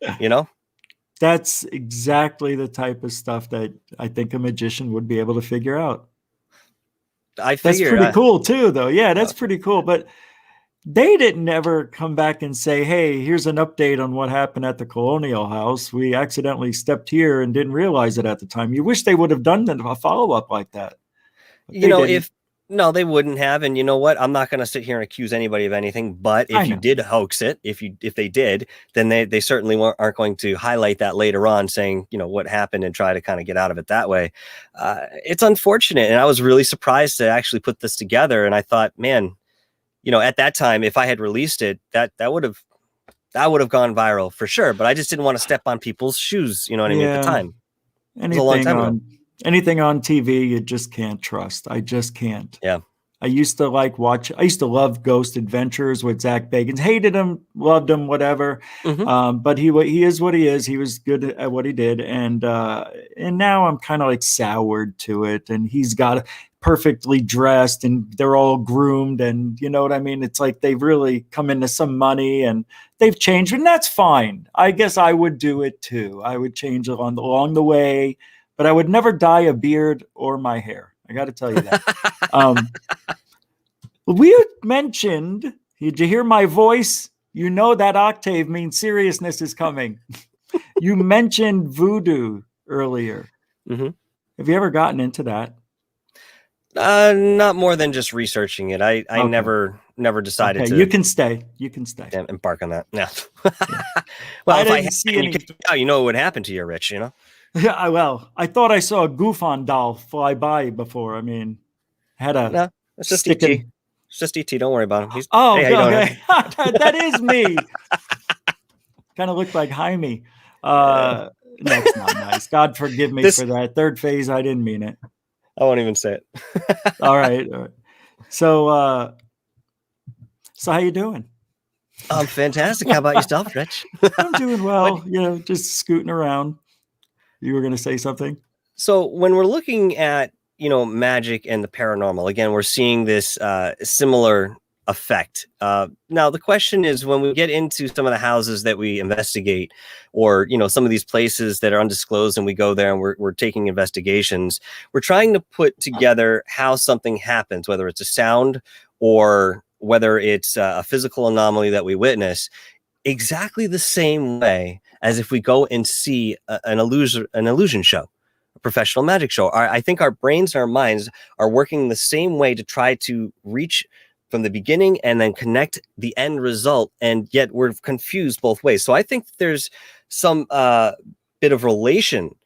That's exactly the type of stuff that I think a magician would be able to figure out. That's pretty cool too, though. Yeah, that's pretty cool. But they didn't ever come back and say, hey, here's an update on what happened at the Colonial House. We accidentally stepped here and didn't realize it at the time. You wish they would have done a follow-up like that. But You know, if no, they wouldn't have. And you know what? I'm not going to sit here and accuse anybody of anything. But if you did hoax it, if they did, then they certainly aren't going to highlight that later on, saying, you know, what happened and try to kind of get out of it that way. It's unfortunate. And I was really surprised to actually put this together. And I thought, man, you know, at that time, if I had released it, that would have gone viral for sure. But I just didn't want to step on people's shoes. You know what I mean? At the time. It was a long time ago. Anything on TV, you just can't trust. I just can't. Yeah. I used to love Ghost Adventures with Zach Bagans. Hated him, loved him, whatever. But he is what he is. He was good at what he did. And now I'm kind of like soured to it. And he's got perfectly dressed and they're all groomed. And you know what I mean? It's like they've really come into some money and they've changed. And that's fine. I guess I would do it too. I would change along the way. But I would never dye a beard or my hair. I got to tell you that. We mentioned, did you hear my voice? You know that octave means seriousness is coming. You mentioned voodoo earlier. Have you ever gotten into that? Not more than just researching it. I never decided to. You can stay. Embark on that. No. Yeah. Well, if I see you know what would happen to you, Rich, you know? Yeah, well, I thought I saw a Goofon doll fly by before. I mean, no, it's just ET. It's just ET. Don't worry about him. Hey, okay. That is me. Kind of looked like Jaime. That's not nice. God forgive me for that. Third phase, I didn't mean it. I won't even say it. All right. So how you doing? I'm fantastic. How about yourself, Rich? I'm doing well. You know, just scooting around. You were going to say something? So when we're looking at, you know, magic and the paranormal, again, we're seeing this similar effect. Now, the question is, when we get into some of the houses that we investigate, or, you know, some of these places that are undisclosed and we go there and we're taking investigations, we're trying to put together how something happens, whether it's a sound or whether it's a physical anomaly that we witness, exactly the same way as if we go and see an illusion show, a professional magic show. I think our brains and our minds are working the same way to try to reach from the beginning and then connect the end result, and yet we're confused both ways. So I think there's some bit of relation,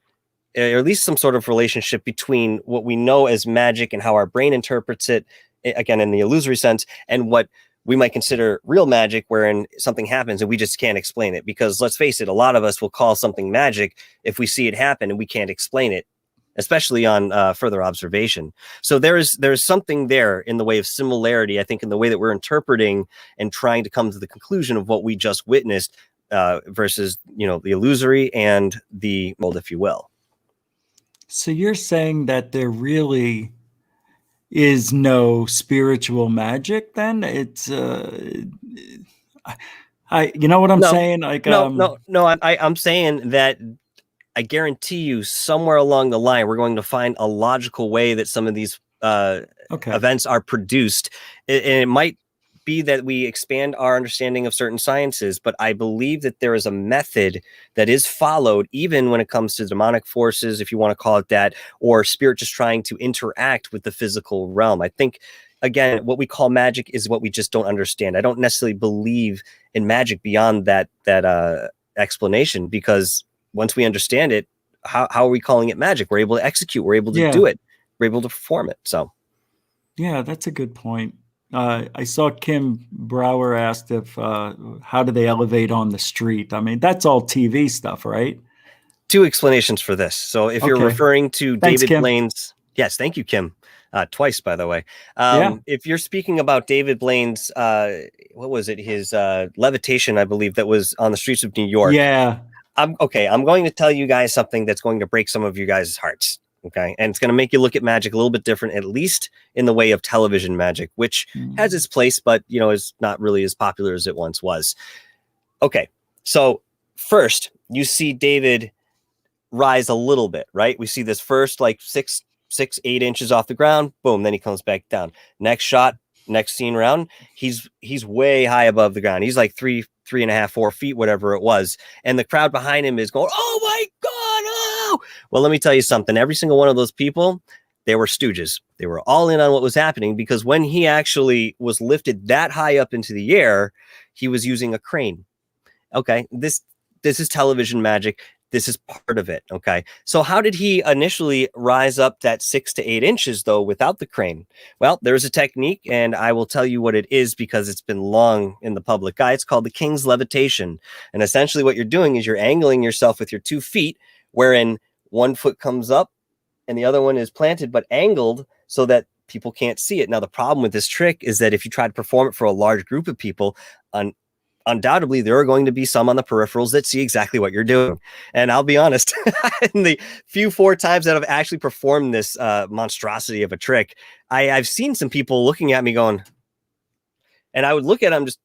or at least some sort of relationship between what we know as magic and how our brain interprets it, again, in the illusory sense, and what we might consider real magic, wherein something happens and we just can't explain it. Because let's face it, a lot of us will call something magic if we see it happen and we can't explain it, especially on further observation. So there's something there in the way of similarity, I think, in the way that we're interpreting and trying to come to the conclusion of what we just witnessed versus, you know, the illusory and the mold, if you will. So you're saying that there really is no spiritual magic then? It's you know what I'm saying? Like no, I'm saying that I guarantee you somewhere along the line we're going to find a logical way that some of these events are produced, and it might be that we expand our understanding of certain sciences, but I believe that there is a method that is followed even when it comes to demonic forces, if you want to call it that, or spirit just trying to interact with the physical realm. I think, again, what we call magic is what we just don't understand. I don't necessarily believe in magic beyond that explanation, because once we understand it, how are we calling it magic? We're able to execute, we're able to do it, we're able to perform it. So yeah, that's a good point. I saw Kim Brower asked if how do they elevate on the street? I mean, that's all TV stuff, right? Two explanations for this. So if you're referring to David Blaine's, yes, thank you, Kim. Twice, by the way. If you're speaking about David Blaine's, what was it? His levitation, I believe, that was on the streets of New York. Yeah. I'm going to tell you guys something that's going to break some of you guys' hearts. Okay. And it's going to make you look at magic a little bit different, at least in the way of television magic, which has its place, but, you know, is not really as popular as it once was. Okay. So first you see David rise a little bit, right? We see this first, like 6, 8 inches off the ground. Boom. Then he comes back down. Next shot, next scene round, he's way high above the ground. He's like 3.5, 4 feet, whatever it was. And the crowd behind him is going, oh my God. Oh, well, let me tell you something. Every single one of those people, they were stooges. They were all in on what was happening, because when he actually was lifted that high up into the air, he was using a crane. Okay. This is television magic. This is part of it. Okay. So how did he initially rise up that 6 to 8 inches though, without the crane? Well, there's a technique, and I will tell you what it is because it's been long in the public eye. It's called the king's levitation. And essentially what you're doing is you're angling yourself with your 2 feet, wherein one foot comes up and the other one is planted, but angled so that people can't see it. Now, the problem with this trick is that if you try to perform it for a large group of people, undoubtedly there are going to be some on the peripherals that see exactly what you're doing. And I'll be honest, in the 4 times that I've actually performed this monstrosity of a trick, I've seen some people looking at me going, and I would look at them just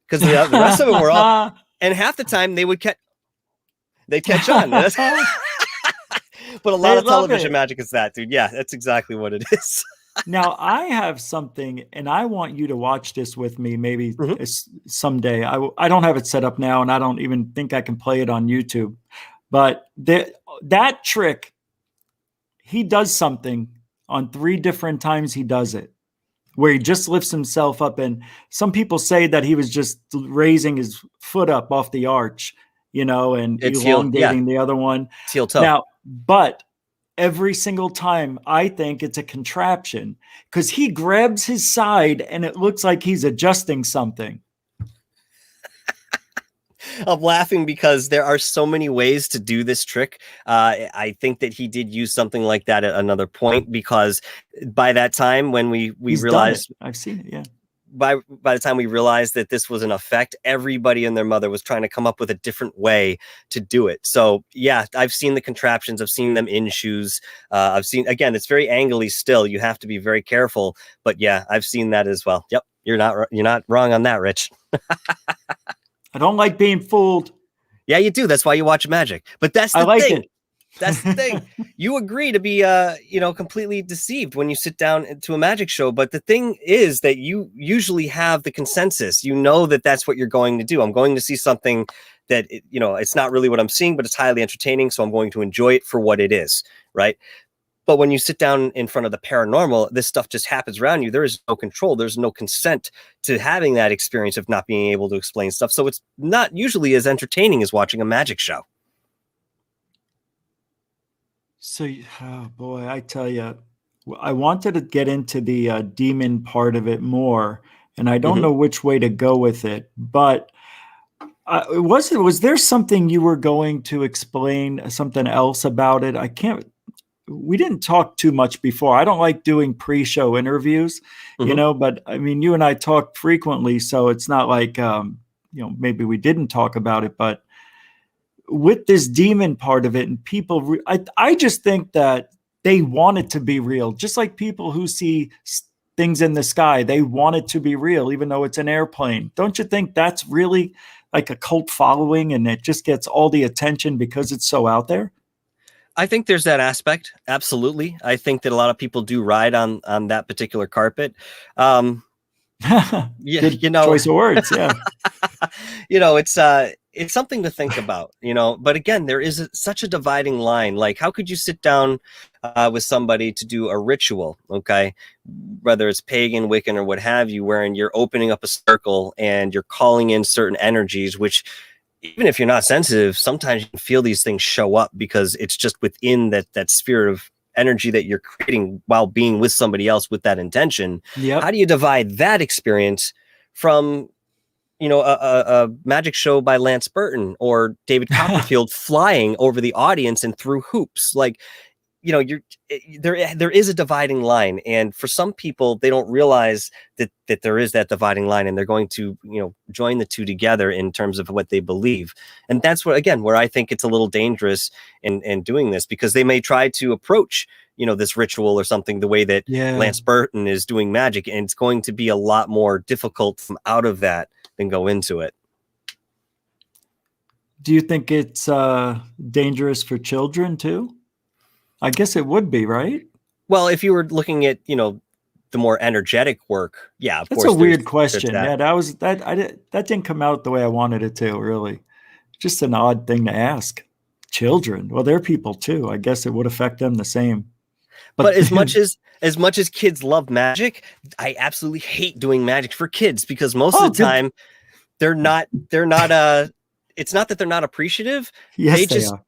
because the rest of them were all, and half the time they'd catch on. But a lot of television magic is that, dude. Yeah, that's exactly what it is. Now, I have something, and I want you to watch this with me maybe someday. I don't have it set up now, and I don't even think I can play it on YouTube. But that trick, he does something on 3 different times he does it, where he just lifts himself up. And some people say that he was just raising his foot up off the arch, and elongating the other one. It's heel toe. Now, but every single time, I think it's a contraption, because he grabs his side and it looks like he's adjusting something. I'm laughing because there are so many ways to do this trick. I think that he did use something like that at another point, because by that time when we realized, I've seen it, yeah. By the time we realized that this was an effect, everybody and their mother was trying to come up with a different way to do it. So yeah, I've seen the contraptions. I've seen them in shoes. I've seen, again, it's very angly still. You have to be very careful, but yeah, I've seen that as well. Yep. You're not wrong on that, Rich. I don't like being fooled. Yeah, you do. That's why you watch magic. But that's the thing. It. That's the thing. You agree to be, completely deceived when you sit down to a magic show. But the thing is that you usually have the consensus. You know that that's what you're going to do. I'm going to see something that, it's not really what I'm seeing, but it's highly entertaining. So I'm going to enjoy it for what it is. Right. But when you sit down in front of the paranormal, this stuff just happens around you. There is no control. There's no consent to having that experience of not being able to explain stuff. So it's not usually as entertaining as watching a magic show. So, oh boy, I tell you, I wanted to get into the demon part of it more, and I don't know which way to go with it. But was there something you were going to explain, something else about it? We didn't talk too much before. I don't like doing pre-show interviews, but I mean, you and I talk frequently, so it's not like, maybe we didn't talk about it, but with this demon part of it, and people, I just think that they want it to be real, just like people who see things in the sky, they want it to be real, even though it's an airplane. Don't you think that's really like a cult following, and it just gets all the attention because it's so out there? I think there's that aspect. Absolutely. I think that a lot of people do ride on that particular carpet. Yeah, choice of words. Yeah. It's something to think about, but again, there is such a dividing line. Like, how could you sit down with somebody to do a ritual? Okay. Whether it's pagan, Wiccan, or what have you, wherein you're opening up a circle and you're calling in certain energies, which, even if you're not sensitive, sometimes you can feel these things show up because it's just within that sphere of energy that you're creating while being with somebody else with that intention. Yep. How do you divide that experience from, a magic show by Lance Burton or David Copperfield flying over the audience and through hoops? Like, there is a dividing line, and for some people, they don't realize that there is that dividing line, and they're going to join the two together in terms of what they believe. And that's where I think it's a little dangerous in doing this, because they may try to approach this ritual or something the way that Lance Burton is doing magic, and it's going to be a lot more difficult from out of that than go into it. Do you think it's dangerous for children too? I guess it would be, right? Well, if you were looking at, the more energetic work, yeah, of That's course. a weird there's question. that. Yeah, that didn't come out the way I wanted it to, really. Just an odd thing to ask. Children, well, they're people too. I guess it would affect them the same. But as much as kids love magic, I absolutely hate doing magic for kids because most of the time they're not it's not that they're not appreciative. Yes, they are.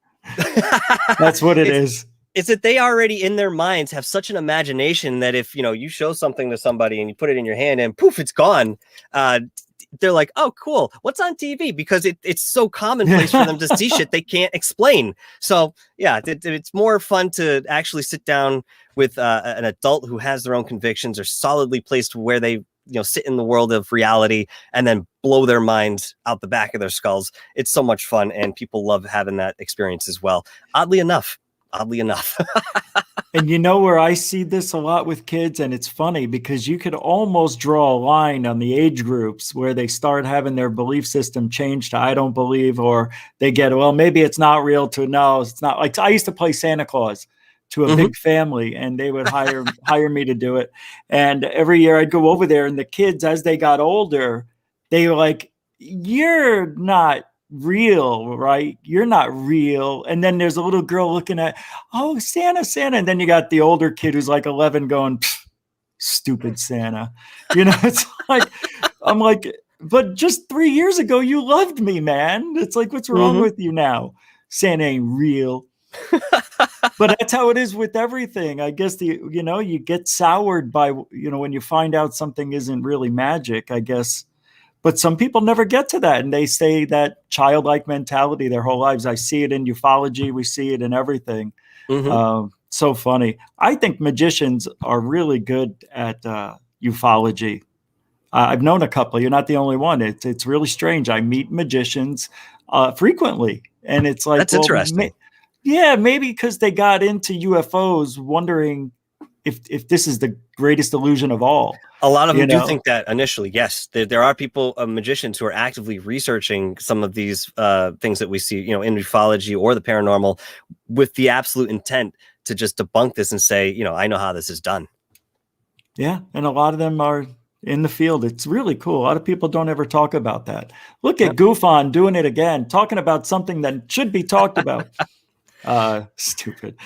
That's what it is. It's that they already in their minds have such an imagination that if you show something to somebody and you put it in your hand and poof, it's gone. They're like, oh, cool. What's on TV? Because it's so commonplace for them to see shit they can't explain. So yeah, it's more fun to actually sit down with an adult who has their own convictions, are solidly placed where they sit in the world of reality, and then blow their minds out the back of their skulls. It's so much fun, and people love having that experience as well. Oddly enough. And where I see this a lot with kids, and it's funny because you could almost draw a line on the age groups where they start having their belief system changed to I don't believe, or they get, well, maybe it's not real, to no, it's not. Like I used to play Santa Claus to a big family, and they would hire me to do it. And every year I'd go over there, and the kids, as they got older, they were like, you're not real, right? You're not real. And then there's a little girl looking at, oh, Santa. And then you got the older kid who's like 11 going, stupid Santa. It's like, I'm like, but just 3 years ago, you loved me, man. It's like, what's wrong with you now? Santa ain't real. But that's how it is with everything. I guess you get soured by, when you find out something isn't really magic, I guess. But some people never get to that, and they say that childlike mentality their whole lives. I see it in ufology. We see it in everything. So funny. I think magicians are really good at ufology. I've known a couple. You're not the only one. It's really strange. I meet magicians frequently, and it's like, that's interesting. Maybe because they got into UFOs, wondering if this is the greatest illusion of all. A lot of them do think that initially. Yes, there are people, magicians, who are actively researching some of these things that we see, in ufology or the paranormal, with the absolute intent to just debunk this and say, I know how this is done. Yeah, and a lot of them are in the field. It's really cool. A lot of people don't ever talk about that. Look at Goofon doing it again, talking about something that should be talked about. Stupid.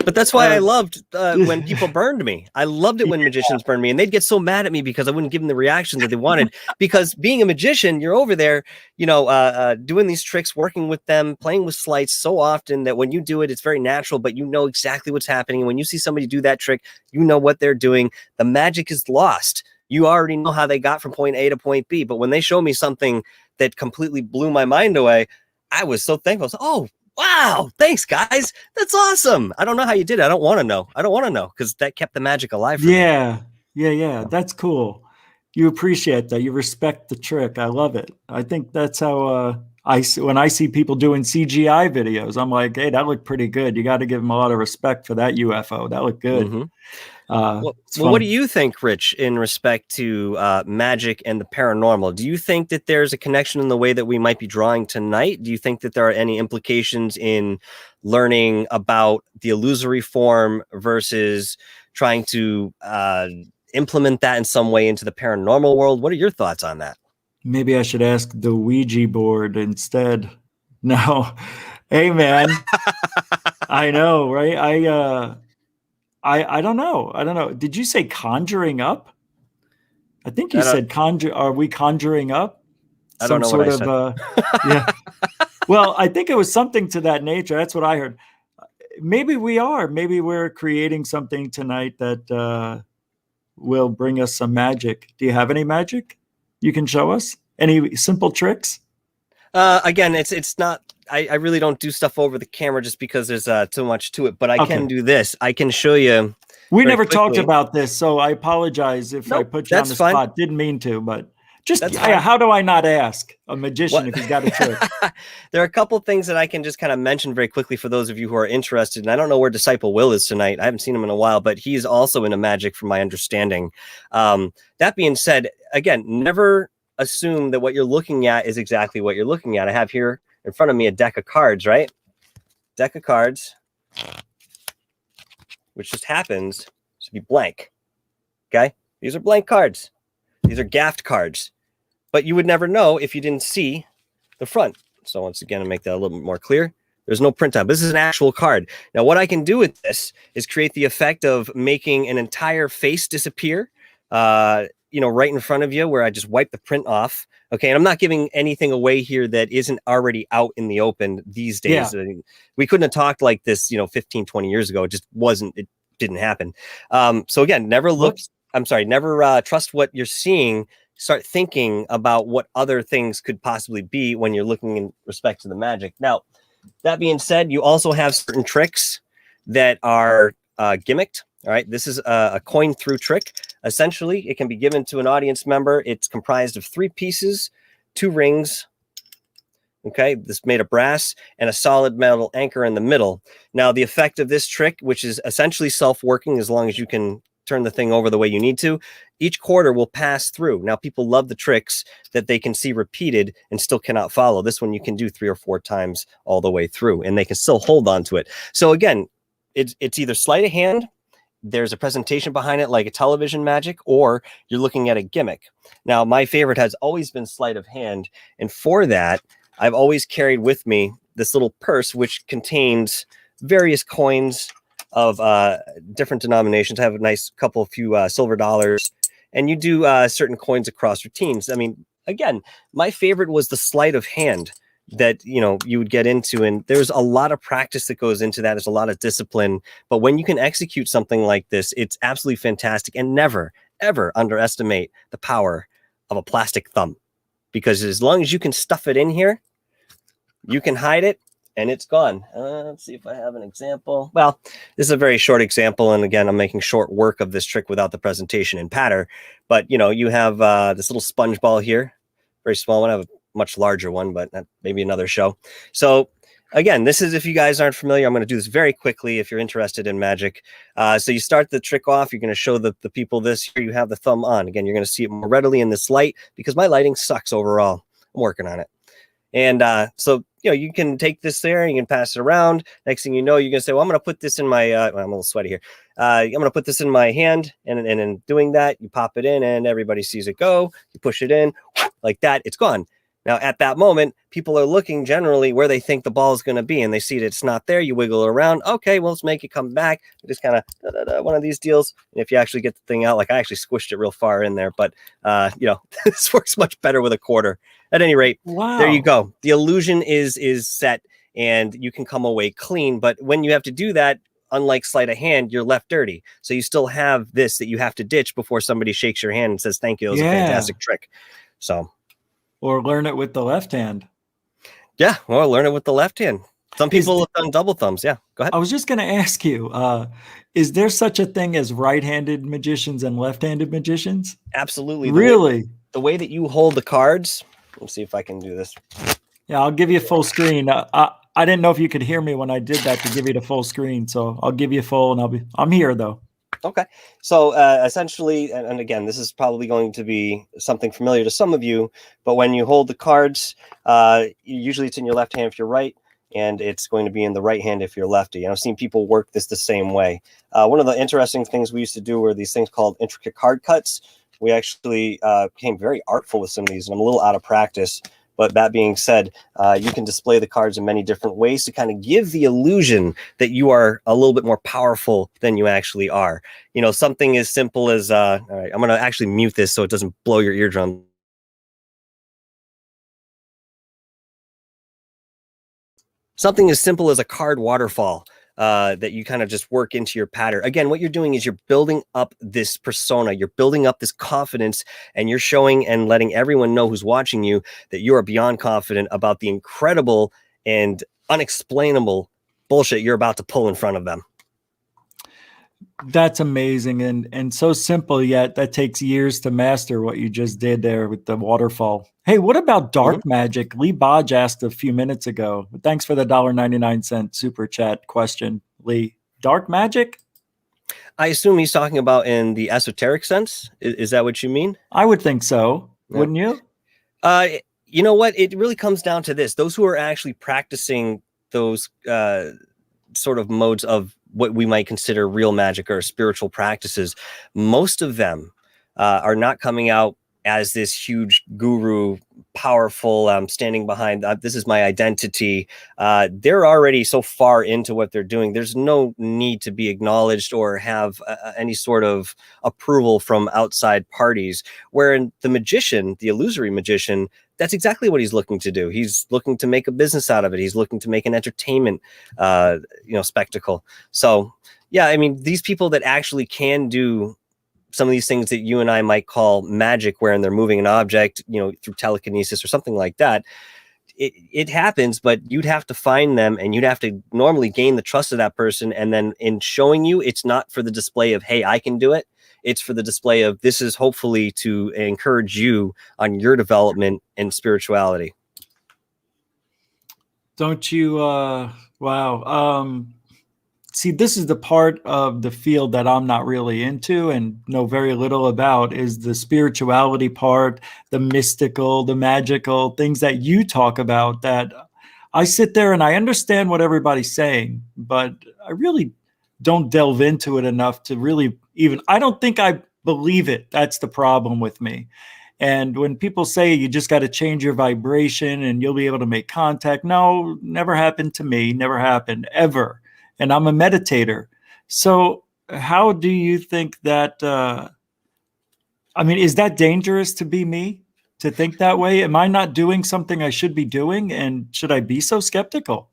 But that's why I loved when people burned me. I loved it when magicians burned me, and they'd get so mad at me because I wouldn't give them the reaction that they wanted. Because being a magician, you're over there, doing these tricks, working with them, playing with sleights so often that when you do it, it's very natural, but you know exactly what's happening. And when you see somebody do that trick, you know what they're doing. The magic is lost. You already know how they got from point A to point B. But when they show me something that completely blew my mind away, I was so thankful. I was, oh, wow, thanks, guys. That's awesome. I don't know how you did it. I don't want to know. Because that kept the magic alive for me. Yeah. That's cool. You appreciate that. You respect the trick. I love it. I think that's how when I see people doing CGI videos, I'm like, hey, that looked pretty good. You got to give them a lot of respect for that UFO. That looked good. Well, what do you think, Rich, in respect to magic and the paranormal? Do you think that there's a connection in the way that we might be drawing tonight? Do you think that there are any implications in learning about the illusory form versus trying to implement that in some way into the paranormal world? What are your thoughts on that? Maybe I should ask the Ouija board instead. No. Hey, man. I know, right? I don't know. Did you say conjuring up? I think you said conjure. Are we conjuring up? I don't know what I said. Yeah. Well, I think it was something to that nature. That's what I heard. Maybe we are. Maybe we're creating something tonight that will bring us some magic. Do you have any magic you can show us? Any simple tricks? Again, it's not. I really don't do stuff over the camera just because there's too much to it, but I can do this. I can show you. We never talked about this, so I apologize if I put you on the spot. Didn't mean to, but just how do I not ask a magician if he's got a trick? There are a couple things that I can just kind of mention very quickly for those of you who are interested. And I don't know where Disciple Will is tonight. I haven't seen him in a while, but he's also into magic from my understanding. That being said, again, never assume that what you're looking at is exactly what you're looking at. I have here in front of me a deck of cards, right? Deck of cards, which just happens to be blank. Okay, these are blank cards. These are gaffed cards, but you would never know if you didn't see the front. So once again, to make that a little bit more clear, there's no printout. This is an actual card. Now, what I can do with this is create the effect of making an entire face disappear, right in front of you, where I just wipe the print off. Okay, and I'm not giving anything away here that isn't already out in the open these days. Yeah. We couldn't have talked like this, 15, 20 years ago. It just wasn't, it didn't happen. So again, never trust what you're seeing. Start thinking about what other things could possibly be when you're looking in respect to the magic. Now, that being said, you also have certain tricks that are gimmicked. All right, this is a coin through trick. Essentially, it can be given to an audience member. It's comprised of 3 pieces, 2 rings. Okay, this made of brass and a solid metal anchor in the middle. Now, the effect of this trick, which is essentially self-working as long as you can turn the thing over the way you need to, each quarter will pass through. Now, people love the tricks that they can see repeated and still cannot follow. This one you can do 3 or 4 times all the way through, and they can still hold on to it. So again, it's either sleight of hand, there's a presentation behind it like a television magic, or you're looking at a gimmick. Now, my favorite has always been sleight of hand, and for that, I've always carried with me this little purse, which contains various coins of different denominations. I have a nice few silver dollars, and you do certain coins across routines. I mean, again, my favorite was the sleight of hand that you would get into, and there's a lot of practice that goes into that. There's a lot of discipline, but when you can execute something like this, it's absolutely fantastic. And never ever underestimate the power of a plastic thumb, because as long as you can stuff it in here, you can hide it and it's gone. Let's see if I have an example. Well, this is a very short example, and again, I'm making short work of this trick without the presentation in patter. But you have this little sponge ball here, very small one. I have a much larger one, but maybe another show. So again, this is, if you guys aren't familiar, I'm going to do this very quickly if you're interested in magic. So you start the trick off. You're going to show the people this. Here you have the thumb on. Again, you're going to see it more readily in this light because my lighting sucks overall. I'm working on it. And so, you can take this there and you can pass it around. Next thing you know, you're going to say, well, I'm going to put this in my, I'm a little sweaty here. I'm going to put this in my hand. And in doing that, you pop it in and everybody sees it go. You push it in like that. It's gone. Now, at that moment, people are looking generally where they think the ball is going to be, and they see that it's not there. You wiggle it around. Okay, well, let's make it come back. Just kind of one of these deals. And if you actually get the thing out, like I actually squished it real far in there, but this works much better with a quarter. At any rate, wow. There you go. The illusion is set, and you can come away clean. But when you have to do that, unlike sleight of hand, you're left dirty. So you still have this that you have to ditch before somebody shakes your hand and says, thank you. It was a fantastic trick. So. Or learn it with the left hand. Yeah, or learn it with the left hand. Some people have done double thumbs. Yeah, go ahead. I was just going to ask you, is there such a thing as right-handed magicians and left-handed magicians? Absolutely. Really? The way that you hold the cards. Let's see if I can do this. Yeah, I'll give you full screen. I didn't know if you could hear me when I did that to give you the full screen. So I'll give you full, and I'm here though. Okay. So essentially, and again, this is probably going to be something familiar to some of you, but when you hold the cards, usually it's in your left hand if you're right, and it's going to be in the right hand if you're lefty. And I've seen people work this the same way. One of the interesting things we used to do were these things called intricate card cuts. We actually became very artful with some of these, and I'm a little out of practice. But that being said, you can display the cards in many different ways to kind of give the illusion that you are a little bit more powerful than you actually are. Something as simple as, all right, I'm going to actually mute this so it doesn't blow your eardrum. Something as simple as a card waterfall that you kind of just work into your pattern. Again, what you're doing is you're building up this persona, you're building up this confidence, and you're showing and letting everyone know who's watching you that you are beyond confident about the incredible and unexplainable bullshit you're about to pull in front of them. That's amazing and so simple, yet that takes years to master what you just did there with the waterfall. Hey, what about dark magic? Lee Bodge asked a few minutes ago. Thanks for the $1.99 super chat question, Lee. Dark magic? I assume he's talking about in the esoteric sense. Is that what you mean? I would think so. Yeah. Wouldn't you? You know what? It really comes down to this. Those who are actually practicing those sort of modes of what we might consider real magic or spiritual practices, most of them are not coming out as this huge guru, powerful, standing behind, this is my identity. They're already so far into what they're doing. There's no need to be acknowledged or have any sort of approval from outside parties. Wherein the magician, the illusory magician, that's exactly what he's looking to do. He's looking to make a business out of it. He's looking to make an entertainment, spectacle. So, yeah, I mean, these people that actually can do some of these things that you and I might call magic, wherein they're moving an object, through telekinesis or something like that. It happens, but you'd have to find them, and you'd have to normally gain the trust of that person. And then in showing you, it's not for the display of, hey, I can do it. It's for the display of, this is hopefully to encourage you on your development in spirituality. Don't you? Wow. See, this is the part of the field that I'm not really into and know very little about, is the spirituality part, the mystical, the magical things that you talk about, that I sit there and I understand what everybody's saying, but I really don't delve into it enough to really I don't think I believe it. That's the problem with me. And when people say you just got to change your vibration and you'll be able to make contact, no, never happened to me, never happened ever. And I'm a meditator. So how do you think that, is that dangerous to be me, to think that way? Am I not doing something I should be doing? And should I be so skeptical?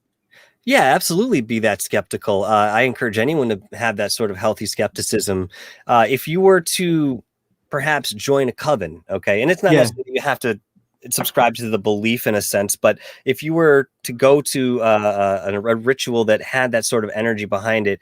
Yeah, absolutely be that skeptical. I encourage anyone to have that sort of healthy skepticism. If you were to perhaps join a coven, okay, and it's not necessarily you have to subscribe to the belief in a sense, but if you were to go to a ritual that had that sort of energy behind it,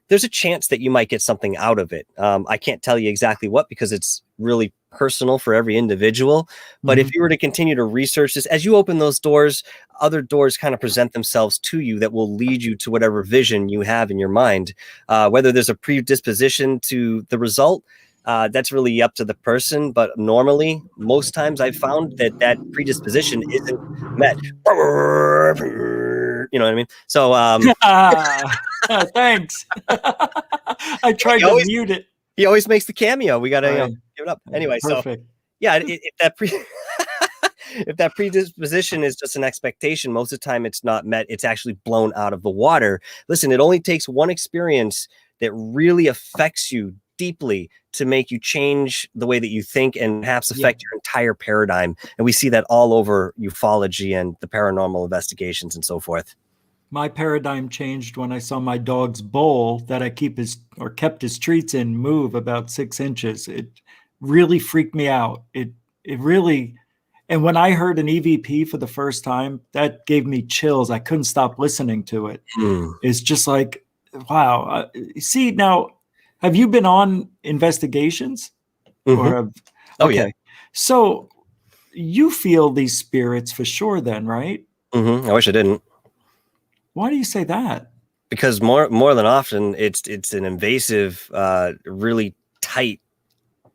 there's a chance that you might get something out of it. I can't tell you exactly what, because it's really personal for every individual. But if you were to continue to research this, as you open those doors, other doors kind of present themselves to you that will lead you to whatever vision you have in your mind. Whether there's a predisposition to the result, that's really up to the person. But normally, most times I've found that predisposition isn't met. You know what I mean? So, thanks. I tried to mute it. He always makes the cameo. We got to give it up. Anyway, perfect. So yeah, if that predisposition is just an expectation, most of the time it's not met. It's actually blown out of the water. Listen, it only takes one experience that really affects you deeply to make you change the way that you think and perhaps affect your entire paradigm. And we see that all over ufology and the paranormal investigations and so forth. My paradigm changed when I saw my dog's bowl that I kept his treats in move about 6 inches. It really freaked me out. It really, and when I heard an EVP for the first time, that gave me chills. I couldn't stop listening to it. It's just like, wow. See, now, have you been on Investigations? Or yeah. So you feel these spirits for sure then, right? I wish I didn't. Why do you say that? Because more than often, it's an invasive, really tight,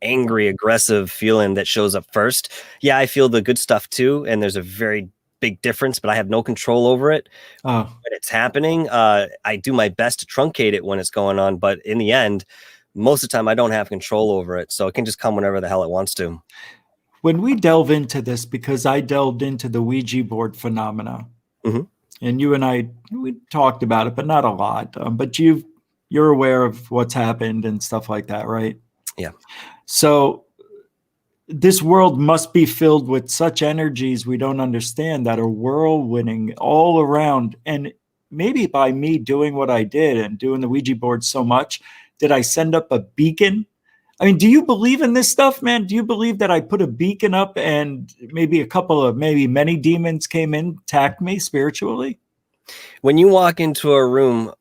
angry, aggressive feeling that shows up first. Yeah, I feel the good stuff too, and there's a very big difference, but I have no control over it when it's happening. I do my best to truncate it when it's going on, but in the end, most of the time I don't have control over it, so it can just come whenever the hell it wants to. When we delve into this, because I delved into the Ouija board phenomena, and you and I, we talked about it, but not a lot. But you're aware of what's happened and stuff like that, right? Yeah. So this world must be filled with such energies we don't understand that are whirlwinding all around. And maybe by me doing what I did and doing the Ouija board so much, did I send up a beacon? I mean, do you believe in this stuff, man? Do you believe that I put a beacon up and maybe many demons came in, attacked me spiritually? When you walk into a room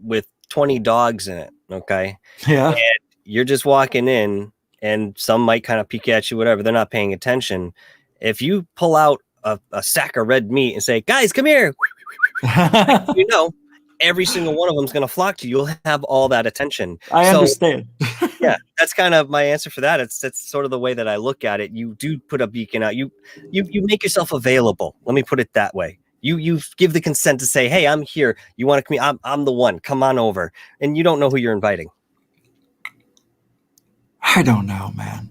with 20 dogs in it, okay? Yeah. And you're just walking in, and some might kind of peek at you, whatever. They're not paying attention. If you pull out a sack of red meat and say, guys, come here, every single one of them is going to flock to you. You'll have all that attention. I understand. Yeah, that's kind of my answer for that. That's sort of the way that I look at it. You do put a beacon out. You make yourself available. Let me put it that way. You give the consent to say, hey, I'm here. You want to come? I'm the one. Come on over. And you don't know who you're inviting. I don't know, man.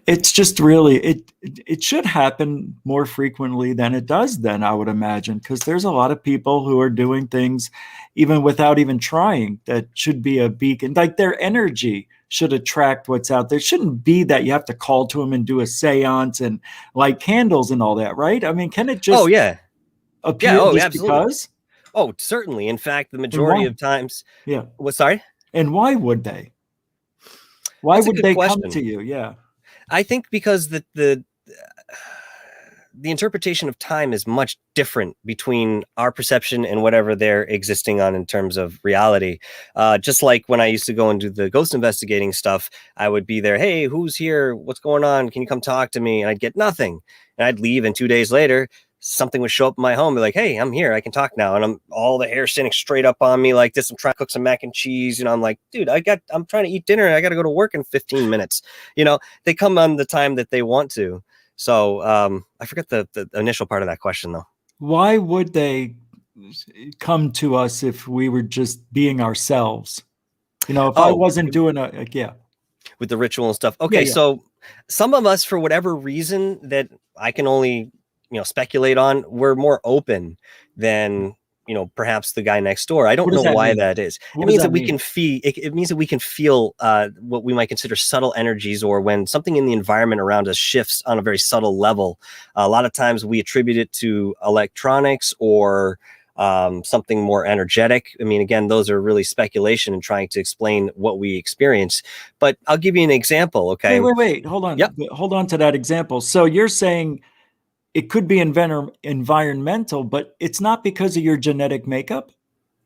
It's just really it should happen more frequently than it does then, I would imagine, because there's a lot of people who are doing things even without even trying that should be a beacon. Like their energy should attract what's out there. It shouldn't be that you have to call to them and do a seance and light candles and all that, right? I mean, can it just appear just absolutely. because? Oh, certainly. In fact, the majority of times. Yeah. What? Sorry? And why would they? Why That's a would good they question. come to you? Yeah. I think because the interpretation of time is much different between our perception and whatever they're existing on in terms of reality. Just like when I used to go and do the ghost investigating stuff, I would be there. Hey, who's here? What's going on? Can you come talk to me? And I'd get nothing. And I'd leave. And 2 days later, something would show up in my home. Be like, hey, I'm here. I can talk now. And I'm all the hair standing straight up on me like this. I'm trying to cook some mac and cheese. You know, I'm like, dude, I'm trying to eat dinner. And I got to go to work in 15 minutes. You know, they come on the time that they want to. So I forget the initial part of that question, though. Why would they come to us if we were just being ourselves? You know, if I wasn't doing with the ritual and stuff. Okay, so some of us, for whatever reason that I can only speculate on, we're more open than perhaps the guy next door. I don't know why that is. It means that we can feel. It means that we can feel what we might consider subtle energies, or when something in the environment around us shifts on a very subtle level. A lot of times we attribute it to electronics or something more energetic. I mean, again, those are really speculation and trying to explain what we experience. But I'll give you an example. Okay. Wait. Hold on. Yep. Hold on to that example. So you're saying it could be environmental, but it's not because of your genetic makeup?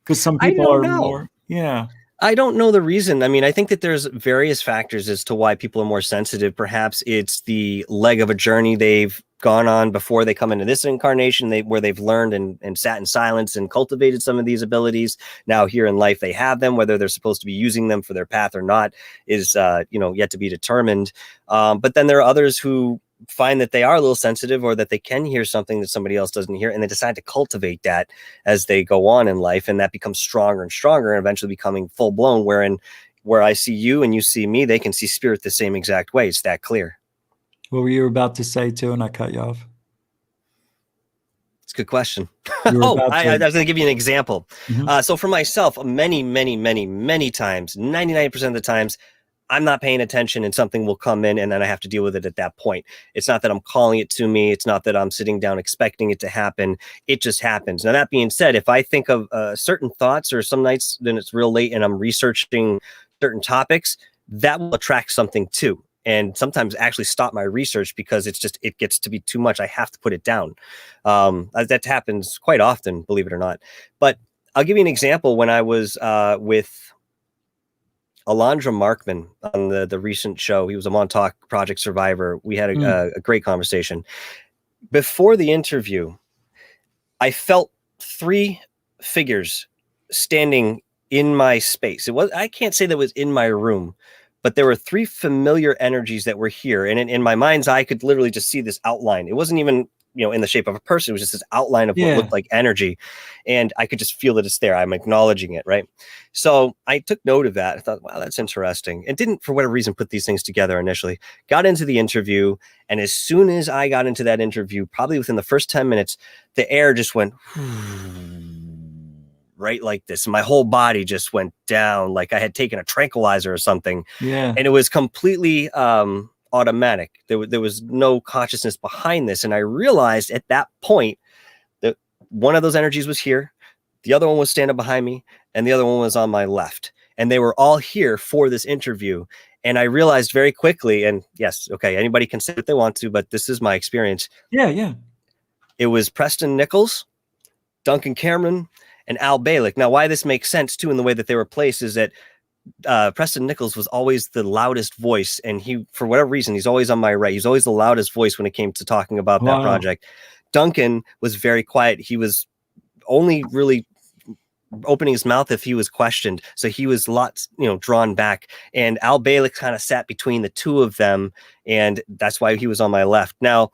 Because some people are more. Yeah. I don't know the reason. I mean, I think that there's various factors as to why people are more sensitive. Perhaps it's the leg of a journey they've gone on before they come into this incarnation, where they've learned and sat in silence and cultivated some of these abilities. Now here in life, they have them. Whether they're supposed to be using them for their path or not is, yet to be determined. But then there are others who find that they are a little sensitive, or that they can hear something that somebody else doesn't hear, and they decide to cultivate that as they go on in life, and that becomes stronger and stronger, and eventually becoming full blown, where I see you and you see me, they can see spirit the same exact way. It's that clear. What were you about to say too, and I cut you off? It's a good question. I was going to give you an example. Mm-hmm. So for myself, many times, 99% of the times, I'm not paying attention and something will come in and then I have to deal with it at that point. It's not that I'm calling it to me. It's not that I'm sitting down expecting it to happen. It just happens. Now, that being said, if I think of certain thoughts, or some nights then it's real late and I'm researching certain topics, that will attract something too. And sometimes actually stop my research because it gets to be too much. I have to put it down. That happens quite often, believe it or not. But I'll give you an example. When I was with Alondra Markman on the recent show, he was a Montauk Project survivor. We had a great conversation. Before the interview, I felt 3 figures standing in my space. I can't say that it was in my room, but there were 3 familiar energies that were here. And in my mind's eye, I could literally just see this outline. It wasn't even in the shape of a person. It was just this outline of what looked like energy. And I could just feel that it's there. I'm acknowledging it, right? So I took note of that. I thought, wow, that's interesting. And didn't, for whatever reason, put these things together initially. Got into the interview. And as soon as I got into that interview, probably within the first 10 minutes, the air just went right like this. And my whole body just went down like I had taken a tranquilizer or something. Yeah. And it was completely automatic. There was no consciousness behind this. And I realized at that point that one of those energies was here, the other one was standing behind me, and the other one was on my left. And they were all here for this interview. And I realized very quickly, and yes, okay, anybody can say what they want to, but this is my experience. Yeah. It was Preston Nichols, Duncan Cameron, and Al Balick. Now, why this makes sense too in the way that they were placed is that Preston Nichols was always the loudest voice, and he, for whatever reason, he's always on my right. He's always the loudest voice when it came to talking about that project. Duncan was very quiet. He was only really opening his mouth if he was questioned. So he was lots, drawn back. And Al Balick kind of sat between the two of them, and that's why he was on my left. Now,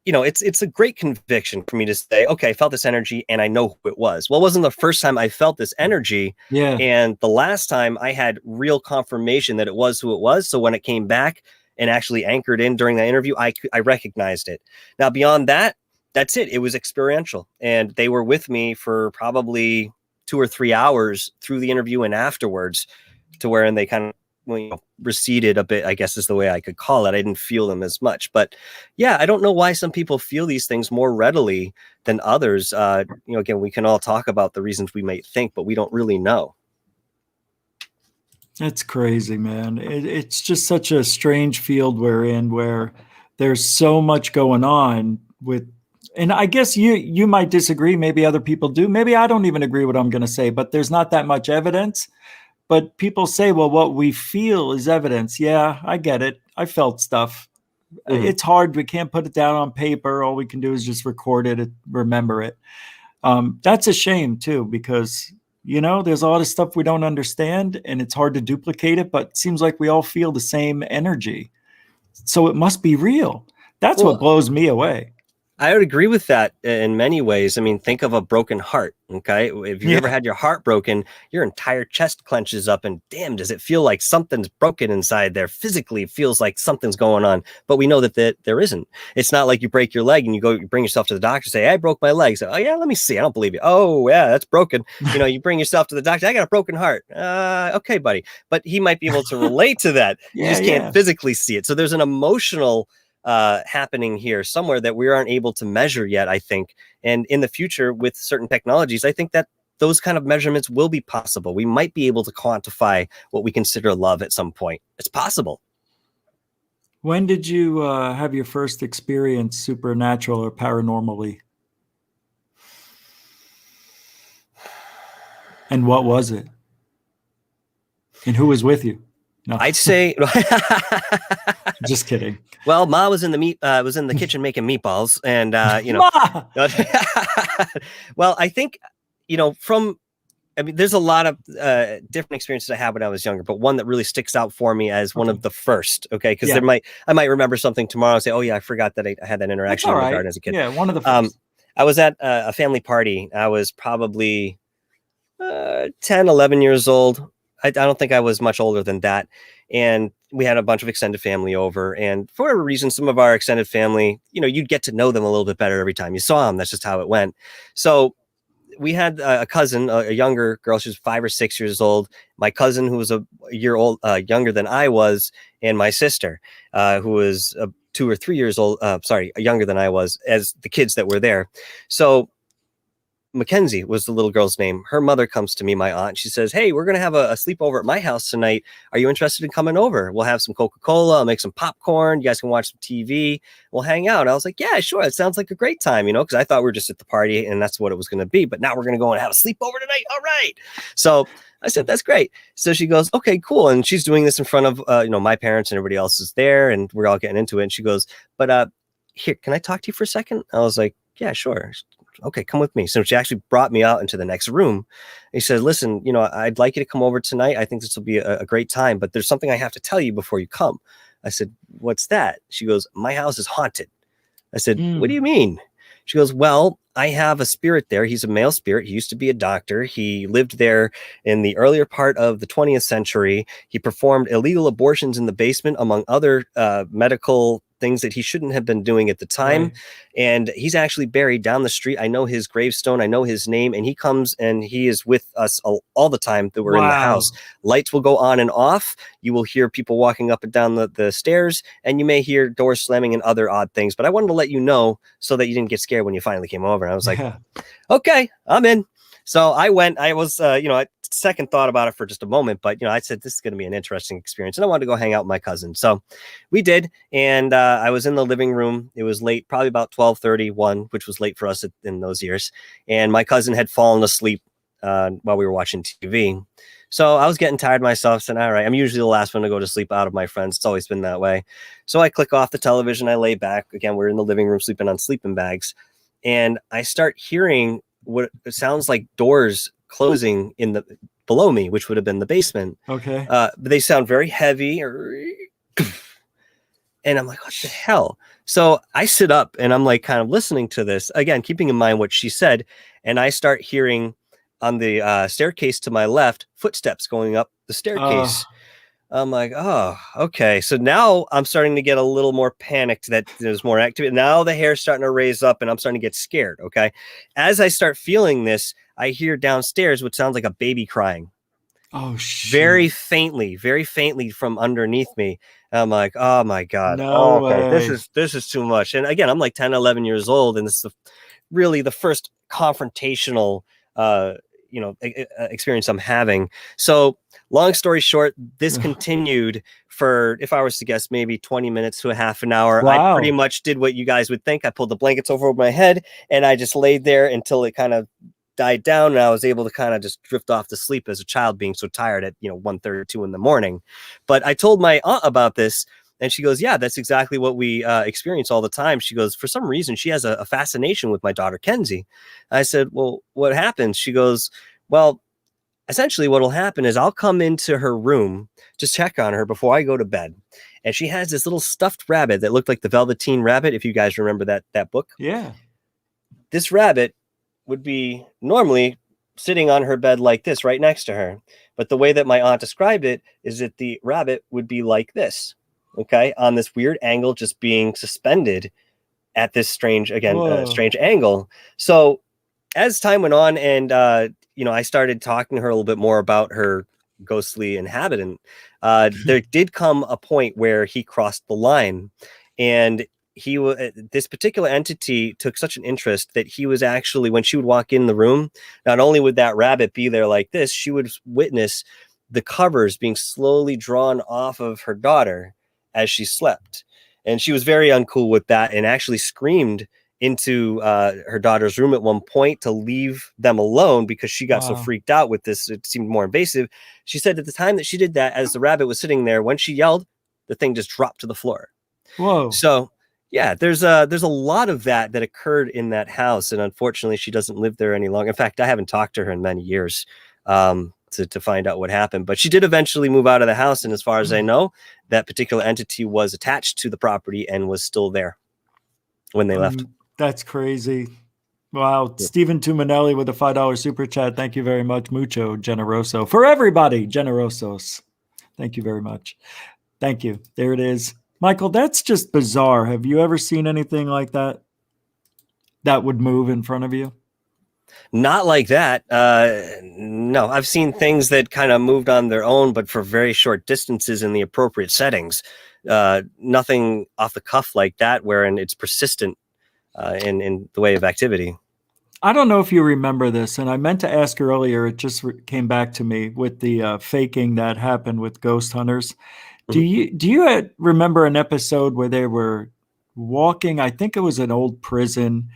it's a great conviction for me to say, okay, I felt this energy and I know who it was. Well, it wasn't the first time I felt this energy. Yeah. And the last time I had real confirmation that it was who it was. So when it came back and actually anchored in during the interview, I recognized it. Now, beyond that, that's it. It was experiential. And they were with me for probably 2 or 3 hours through the interview and afterwards, to where they kind of receded a bit, I guess is the way I could call it. I didn't feel them as much. But yeah, I don't know why some people feel these things more readily than others. Again, we can all talk about the reasons we might think, but we don't really know. It's crazy, man. It's just such a strange field we're in, where there's so much going on with, and I guess you might disagree. Maybe other people do. Maybe I don't even agree with what I'm going to say, but there's not that much evidence. But people say, well, what we feel is evidence. Yeah, I get it. I felt stuff. Mm-hmm. It's hard. We can't put it down on paper. All we can do is just record it and remember it. That's a shame too, because, there's a lot of stuff we don't understand and it's hard to duplicate it, but it seems like we all feel the same energy. So it must be real. That's what blows me away. I would agree with that in many ways. I mean, think of a broken heart. Okay. If you ever had your heart broken, your entire chest clenches up and damn, does it feel like something's broken inside there. Physically, it feels like something's going on, but we know that there isn't. It's not like you break your leg and you bring yourself to the doctor, say, I broke my leg. So, oh yeah, let me see. I don't believe you. Oh yeah, that's broken. You bring yourself to the doctor. I got a broken heart. Okay, buddy. But he might be able to relate to that. You just can't physically see it. So there's an emotional happening here somewhere that we aren't able to measure yet, I think. And in the future with certain technologies, I think that those kind of measurements will be possible. We might be able to quantify what we consider love at some point. It's possible. When did you have your first experience, supernatural or paranormally? And what was it? And who was with you? No. I'd say just kidding. Well, Ma was in the kitchen making meatballs, and well, I think there's a lot of different experiences I had when I was younger, but one that really sticks out for me as one of the first. Okay, because I might remember something tomorrow and say, oh yeah, I forgot that I had that interaction in the garden as a kid. Yeah, one of the first. I was at a family party. I was probably 10, 11 years old. I don't think I was much older than that. And we had a bunch of extended family over. And for whatever reason, some of our extended family, you'd get to know them a little bit better every time you saw them. That's just how it went. So we had a cousin, a younger girl. She was 5 or 6 years old. My cousin, who was a year old, younger than I was, and my sister, who was 2 or 3 years old. Younger than I was, as the kids that were there. So Mackenzie was the little girl's name. Her mother comes to me, my aunt. She says, hey, we're going to have a sleepover at my house tonight. Are you interested in coming over? We'll have some Coca-Cola. I'll make some popcorn. You guys can watch some TV. We'll hang out. I was like, yeah, sure. It sounds like a great time, because I thought we were just at the party and that's what it was going to be. But now we're going to go and have a sleepover tonight. All right. So I said, that's great. So she goes, okay, cool. And she's doing this in front of, my parents and everybody else is there. And we're all getting into it. And she goes, but here, can I talk to you for a second? I was like, yeah, sure. Okay, come with me. So she actually brought me out into the next room. He said, listen, I'd like you to come over tonight. I think this will be a great time, but there's something I have to tell you before you come. I said, what's that? She goes, my house is haunted. I said, what do you mean? She goes, well, I have a spirit there. He's a male spirit. He used to be a doctor. He lived there in the earlier part of the 20th century. He performed illegal abortions in the basement, among other medical things that he shouldn't have been doing at the time. Right. And he's actually buried down the street. I know his gravestone. I know his name. And he comes and he is with us all the time that we're in the house. Lights will go on and off. You will hear people walking up and down the stairs, and you may hear doors slamming and other odd things. But I wanted to let you know so that you didn't get scared when you finally came over. And I was like, okay, I'm in. So I went. I was, second thought about it for just a moment, but I said this is going to be an interesting experience, and I wanted to go hang out with my cousin. So we did, and I was in the living room. It was late, probably about 12:31, which was late for us in those years. And my cousin had fallen asleep while we were watching TV. So I was getting tired myself. Said, all right, I'm usually the last one to go to sleep out of my friends. It's always been that way. So I click off the television. I lay back. Again, we're in the living room sleeping on sleeping bags, and I start hearing what it sounds like doors closing in below me, which would have been the basement. Okay. But they sound very heavy. And I'm like, what the hell? So I sit up and I'm like kind of listening to this again, keeping in mind what she said. And I start hearing on the staircase to my left, footsteps going up the staircase. I'm like, oh, okay. So now I'm starting to get a little more panicked that there's more activity. Now the hair's starting to raise up and I'm starting to get scared. Okay. As I start feeling this, I hear downstairs what sounds like a baby crying. Oh, shit. Very faintly from underneath me. I'm like, oh my God. No okay. way. This is too much. And again, I'm like 10, 11 years old. And this is really the first confrontational, experience I'm having. So long story short, this continued for, if I was to guess, maybe 20 minutes to a half an hour. Wow. I pretty much did what you guys would think. I pulled the blankets over my head and I just laid there until it kind of died down, and I was able to kind of just drift off to sleep as a child, being so tired at 1:30, 2 in the morning. But I told my aunt about this, and she goes, yeah, that's exactly what we experience all the time. She goes, for some reason, she has a fascination with my daughter, Kenzie. I said, well, what happens? She goes, well, essentially what will happen is I'll come into her room to check on her before I go to bed. And she has this little stuffed rabbit that looked like the Velveteen Rabbit, if you guys remember that book. Yeah. This rabbit would be normally sitting on her bed like this, right next to her. But the way that my aunt described it is that the rabbit would be like this, okay, on this weird angle, just being suspended at this strange angle. So as time went on and, I started talking to her a little bit more about her ghostly inhabitant, there did come a point where he crossed the line, and this particular entity took such an interest that he was actually, when she would walk in the room, not only would that rabbit be there like this, she would witness the covers being slowly drawn off of her daughter as she slept. And she was very uncool with that and actually screamed into her daughter's room at one point to leave them alone because she got so freaked out with this. It seemed more invasive. She said at the time that she did that, as the rabbit was sitting there, when she yelled, the thing just dropped to the floor. Whoa. So yeah, there's a lot of that occurred in that house, and unfortunately, she doesn't live there any longer. In fact, I haven't talked to her in many years to find out what happened. But she did eventually move out of the house, and as far as I know, that particular entity was attached to the property and was still there when they left. That's crazy. Wow. Yeah. Stephen Tuminelli with a $5 super chat. Thank you very much. Mucho generoso. For everybody, generosos. Thank you very much. Thank you. There it is. Michael, that's just bizarre. Have you ever seen anything like that would move in front of you? Not like that. No, I've seen things that kind of moved on their own, but for very short distances in the appropriate settings. Nothing off the cuff like that, wherein it's persistent in the way of activity. I don't know if you remember this, and I meant to ask earlier. It just came back to me with the faking that happened with ghost hunters. Do you remember an episode where they were walking? I think it was an old prison,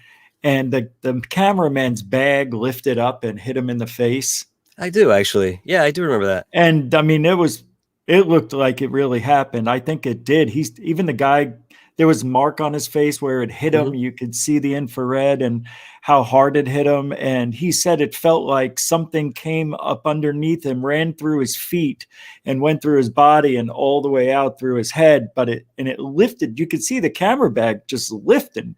and the cameraman's bag lifted up and hit him in the face. I do, actually. Yeah, I do remember that. And I mean, it looked like it really happened. I think it did. Even the guy, there was a mark on his face where it hit him. You could see the infrared and how hard it hit him. And he said it felt like something came up underneath him, ran through his feet and went through his body and all the way out through his head. But it lifted. You could see the camera bag just lifting.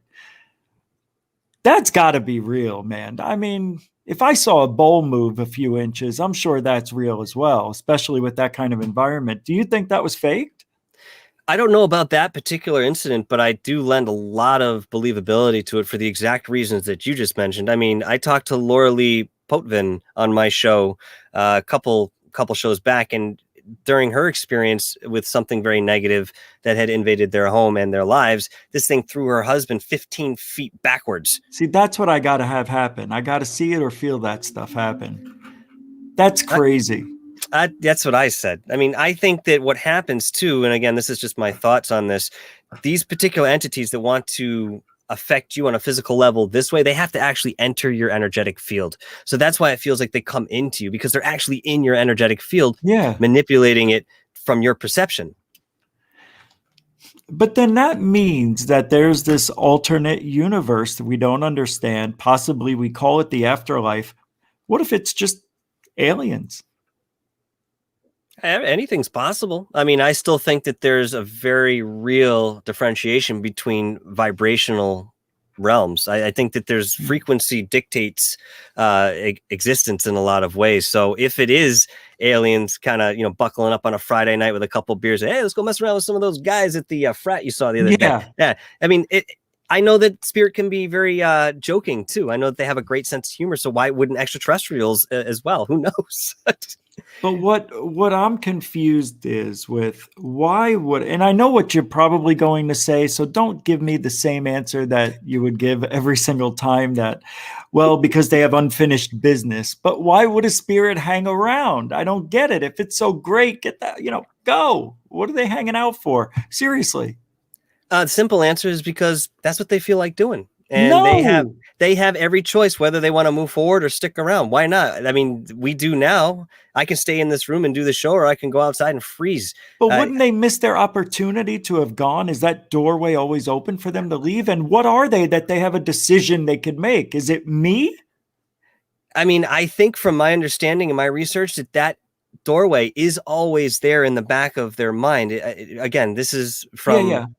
That's got to be real, man. I mean, if I saw a bowl move a few inches, I'm sure that's real as well, especially with that kind of environment. Do you think that was faked? I don't know about that particular incident, but I do lend a lot of believability to it for the exact reasons that you just mentioned. I mean, I talked to Laura Lee Potvin on my show a couple shows back, and during her experience with something very negative that had invaded their home and their lives, this thing threw her husband 15 feet backwards. See, that's what I got to have happen. I got to see it or feel that stuff happen. That's crazy. That's what I said. I mean, I think that what happens too, and again, this is just my thoughts on this, these particular entities that want to affect you on a physical level this way, they have to actually enter your energetic field. So that's why it feels like they come into you, because they're actually in your energetic field, manipulating it from your perception. But then that means that there's this alternate universe that we don't understand. Possibly we call it the afterlife. What if it's just aliens? Anything's possible. I mean, I still think that there's a very real differentiation between vibrational realms. I think that there's frequency dictates existence in a lot of ways. So if it is aliens kind of, buckling up on a Friday night with a couple beers, hey, let's go mess around with some of those guys at the frat you saw the other day. Yeah. I mean, I know that spirit can be very joking too. I know that they have a great sense of humor. So why wouldn't extraterrestrials as well? Who knows? But what I'm confused is with why would, and I know what you're probably going to say, so don't give me the same answer that you would give every single time that, well, because they have unfinished business. But why would a spirit hang around? I don't get it. If it's so great, get that, go. What are they hanging out for? Seriously. The simple answer is because that's what they feel like doing. And No. they have every choice whether they want to move forward or stick around. Why not? I mean, we do now. I can stay in this room and do the show, or I can go outside and freeze. But wouldn't they miss their opportunity to have gone? Is that doorway always open for them to leave? And what are they that they have a decision they could make? Is it me? I mean, I think from my understanding and my research that doorway is always there in the back of their mind. Again, this is from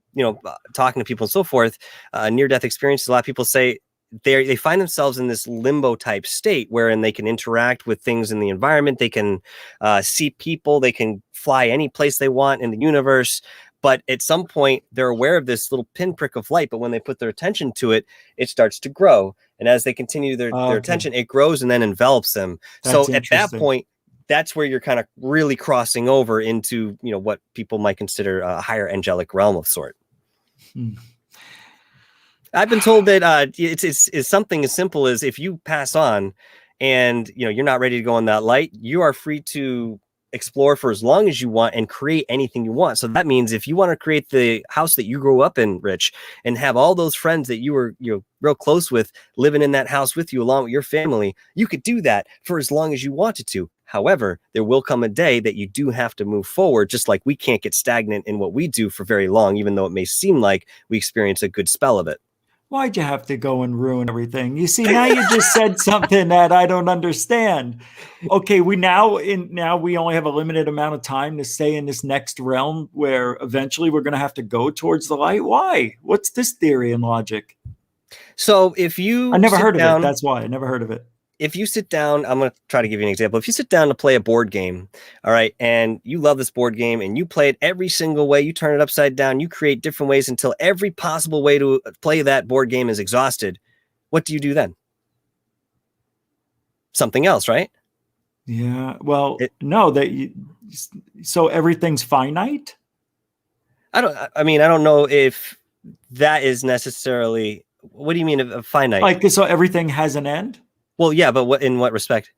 talking to people and so forth, near-death experiences. A lot of people say they find themselves in this limbo type state wherein they can interact with things in the environment. They can see people. They can fly any place they want in the universe. But at some point, they're aware of this little pinprick of light. But when they put their attention to it, it starts to grow. And as they continue their attention, it grows and then envelops them. So at that point, that's where you're kind of really crossing over into, what people might consider a higher angelic realm of sort. I've been told that it's something as simple as if you pass on and you're not ready to go on that light, you are free to explore for as long as you want and create anything you want. So that means if you want to create the house that you grew up in, Rich, and have all those friends that you were real close with living in that house with you along with your family, you could do that for as long as you wanted to. However, there will come a day that you do have to move forward, just like we can't get stagnant in what we do for very long, even though it may seem like we experience a good spell of it. Why'd you have to go and ruin everything? You see, now you just said something that I don't understand. Okay, we only have a limited amount of time to stay in this next realm where eventually we're going to have to go towards the light. Why? What's this theory and logic? So if you I never heard of it. That's why I never heard of it. If you sit down, I'm going to try to give you an example. If you sit down to play a board game, all right, and you love this board game and you play it every single way, you turn it upside down, you create different ways until every possible way to play that board game is exhausted, what do you do then? Something else, right? Yeah. Well, so everything's finite? I don't know if that is necessarily, what do you mean of finite? Like, so everything has an end? Well, yeah, but in what respect?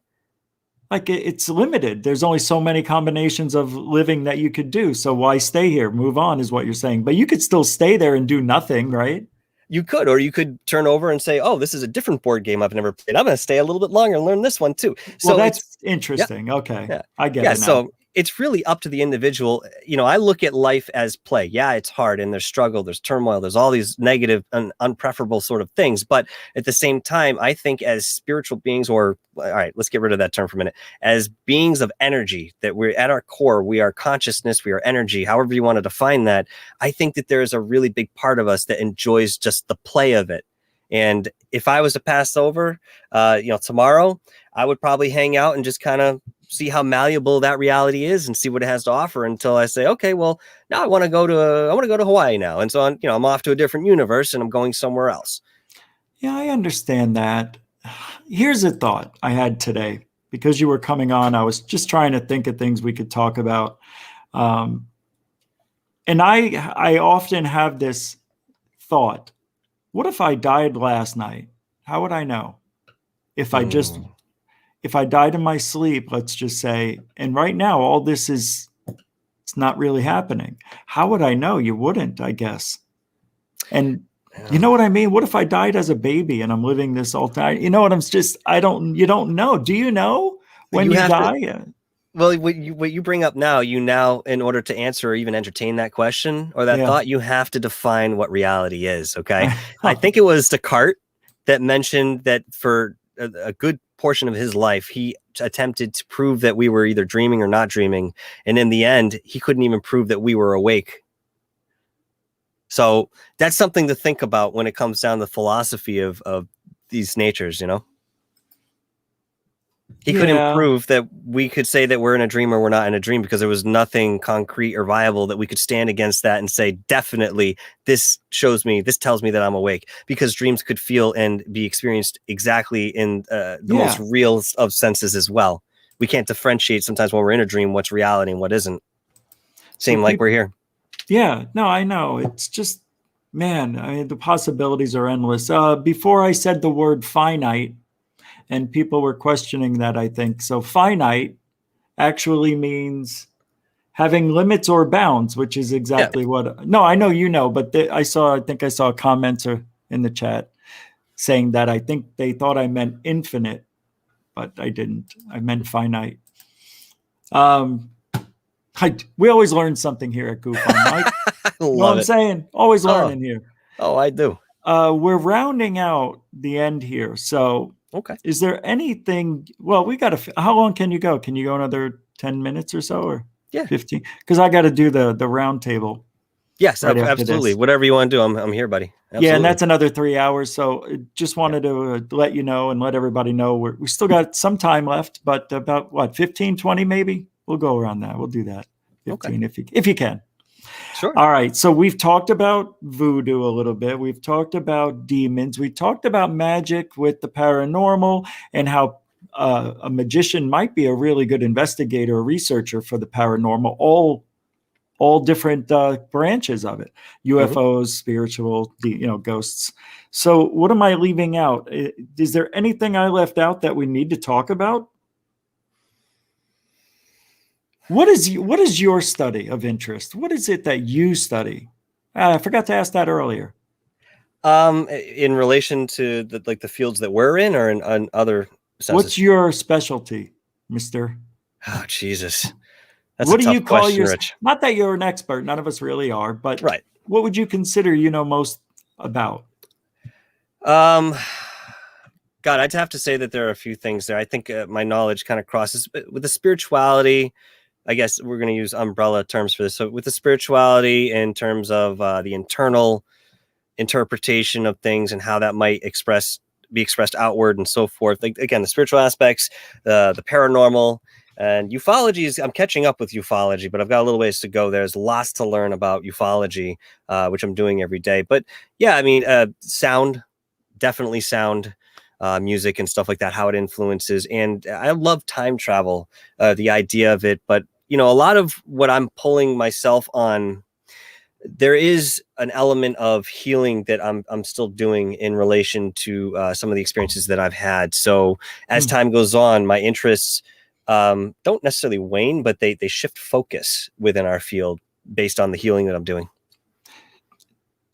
Like it's limited. There's only so many combinations of living that you could do. So why stay here? Move on is what you're saying. But you could still stay there and do nothing, right? You could, or you could turn over and say, oh, this is a different board game I've never played. I'm going to stay a little bit longer and learn this one too. So that's interesting. Yeah. Okay. Yeah. I get it now. So it's really up to the individual. I look at life as play. Yeah, it's hard and there's struggle, there's turmoil, there's all these negative and unpreferable sort of things. But at the same time, I think as spiritual beings, or all right, let's get rid of that term for a minute, as beings of energy, that we're at our core, we are consciousness, we are energy, however you want to define that. I think that there is a really big part of us that enjoys just the play of it. And if I was to pass over, tomorrow, I would probably hang out and just kind of see how malleable that reality is and see what it has to offer until I say, okay, well, now I want to go to Hawaii now. And so I'm off to a different universe and I'm going somewhere else. Yeah, I understand that. Here's a thought I had today. Because you were coming on, I was just trying to think of things we could talk about. And I often have this thought, what if I died last night? How would I know? If I died in my sleep, let's just say, and right now all this it's not really happening. How would I know? You wouldn't, I guess. And you know what I mean? What if I died as a baby and I'm living this all time? You know what you don't know. Do you know when you die? Well, what you bring up now, in order to answer or even entertain that question or that thought, you have to define what reality is. Okay. I think it was Descartes that mentioned that for a good portion of his life, he attempted to prove that we were either dreaming or not dreaming. And in the end, he couldn't even prove that we were awake. So that's something to think about when it comes down to the philosophy of these natures, you know? He couldn't prove that we could say that we're in a dream or we're not in a dream, because there was nothing concrete or viable that we could stand against that and say, definitely, this tells me that I'm awake, because dreams could feel and be experienced exactly in the most real of senses as well. We can't differentiate sometimes when we're in a dream what's reality and what isn't. Same like we're here. Yeah, no, I know. It's just, man, I mean, the possibilities are endless. Before I said the word finite, and people were questioning that, I think. So finite actually means having limits or bounds, which is exactly what. No, I know you know, but I think I saw a commenter in the chat saying that I think they thought I meant infinite, but I didn't. I meant finite. We always learn something here at Goof On, Mike. You know what I'm saying? Always learning here. Oh, I do. We're rounding out the end here. So, okay. Is there anything? Well, we got to. How long can you go? Can you go another 10 minutes or so, or 15? Because I got to do the round table. Yes, right, absolutely. Whatever you want to do, I'm here, buddy. Absolutely. Yeah, and that's another 3 hours. So, just wanted to let you know and let everybody know we still got some time left, but about what, 15, 20 maybe. We'll go around that. We'll do that. 15 if you can. Sure. All right. So we've talked about voodoo a little bit. We've talked about demons. We talked about magic with the paranormal and how a magician might be a really good investigator or researcher for the paranormal, all different branches of it, UFOs, spiritual, ghosts. So what am I leaving out? Is there anything I left out that we need to talk about? What is your study of interest? What is it that you study? I forgot to ask that earlier. In relation to the fields that we're in, or in other senses? What's your specialty, Mister? Oh, Jesus. That's what a do you tough call question, your? Rich. Not that you're an expert. None of us really are. But right. What would you consider you know most about? God, I'd have to say that there are a few things there. I think my knowledge kind of crosses with the spirituality. I guess we're going to use umbrella terms for this. So with the spirituality in terms of the internal interpretation of things and how that might be expressed outward and so forth. Like, again, the spiritual aspects, the paranormal, and ufology I'm catching up with ufology, but I've got a little ways to go. There's lots to learn about ufology, which I'm doing every day. But yeah, I mean, sound, definitely sound. Music and stuff like that, how it influences. And I love time travel, the idea of it. But, a lot of what I'm pulling myself on, there is an element of healing that I'm still doing in relation to some of the experiences that I've had. So as time goes on, my interests don't necessarily wane, but they shift focus within our field based on the healing that I'm doing.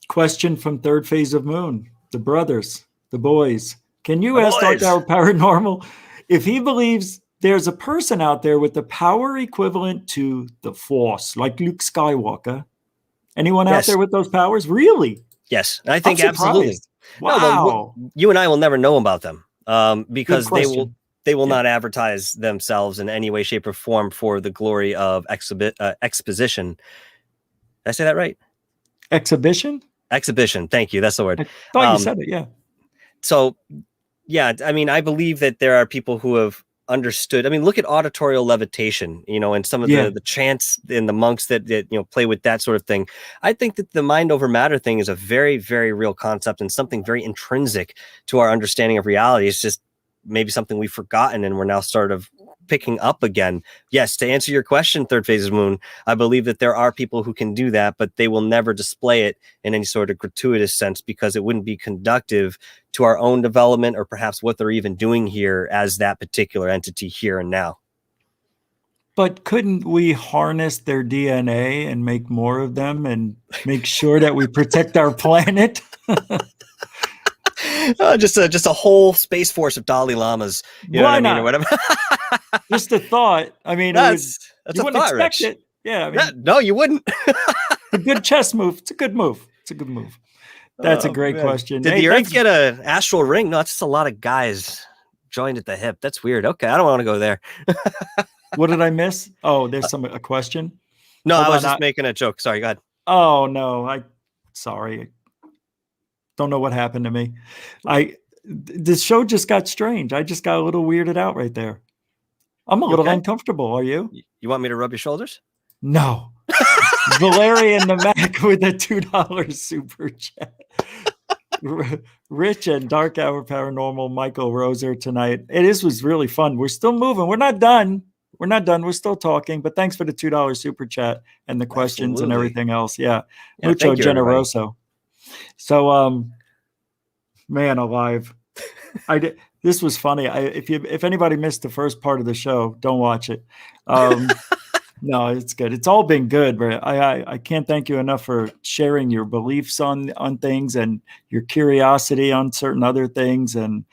Question from Third Phase of Moon, the brothers, the boys. Can you ask DarkHour Paranormal if he believes there's a person out there with the power equivalent to the Force, like Luke Skywalker? Anyone out there with those powers? Really? Yes, I think absolutely. Wow. No, you and I will never know about them because they will not advertise themselves in any way, shape, or form for the glory of exposition. Did I say that right? Exhibition? Exhibition. Thank you. That's the word. I thought you said it. Yeah. So, yeah, I mean, I believe that there are people who have understood. I mean, look at auditorial levitation, and some of the chants and the monks that play with that sort of thing. I think that the mind over matter thing is a very, very real concept and something very intrinsic to our understanding of reality. It's just maybe something we've forgotten and we're now sort of picking up again. Yes, to answer your question, Third Phase of Moon, I believe that there are people who can do that, but they will never display it in any sort of gratuitous sense because it wouldn't be conductive to our own development or perhaps what they're even doing here as that particular entity here and now. But couldn't we harness their DNA and make more of them and make sure that we protect our planet? Just a whole space force of Dalai Lamas, you know what I mean, or whatever. Just a thought. I mean, that's you wouldn't thought, expect Rich. it. Yeah, I mean, no, you wouldn't. A good chess move. It's a good move. That's a great question. Did the Earth get an astral ring? No, it's just a lot of guys joined at the hip. That's weird. Okay, I don't want to go there. What did I miss? Oh, there's a question. No, Hold I was on, just making a joke. Sorry, go ahead. Oh no, sorry. Don't know what happened to me. This show just got strange. I just got a little weirded out right there. I'm a little uncomfortable. Are you? You want me to rub your shoulders? No. Valerian the Mac with a $2 super chat. Rich and Dark Hour Paranormal, Michael Roser tonight. Was really fun. We're still moving. We're not done. We're still talking, but thanks for the $2 super chat and the questions and everything else. Yeah. Mucho generoso. So, man alive. This was funny. If anybody missed the first part of the show, don't watch it. No, it's good. It's all been good, but I can't thank you enough for sharing your beliefs on things and your curiosity on certain other things. And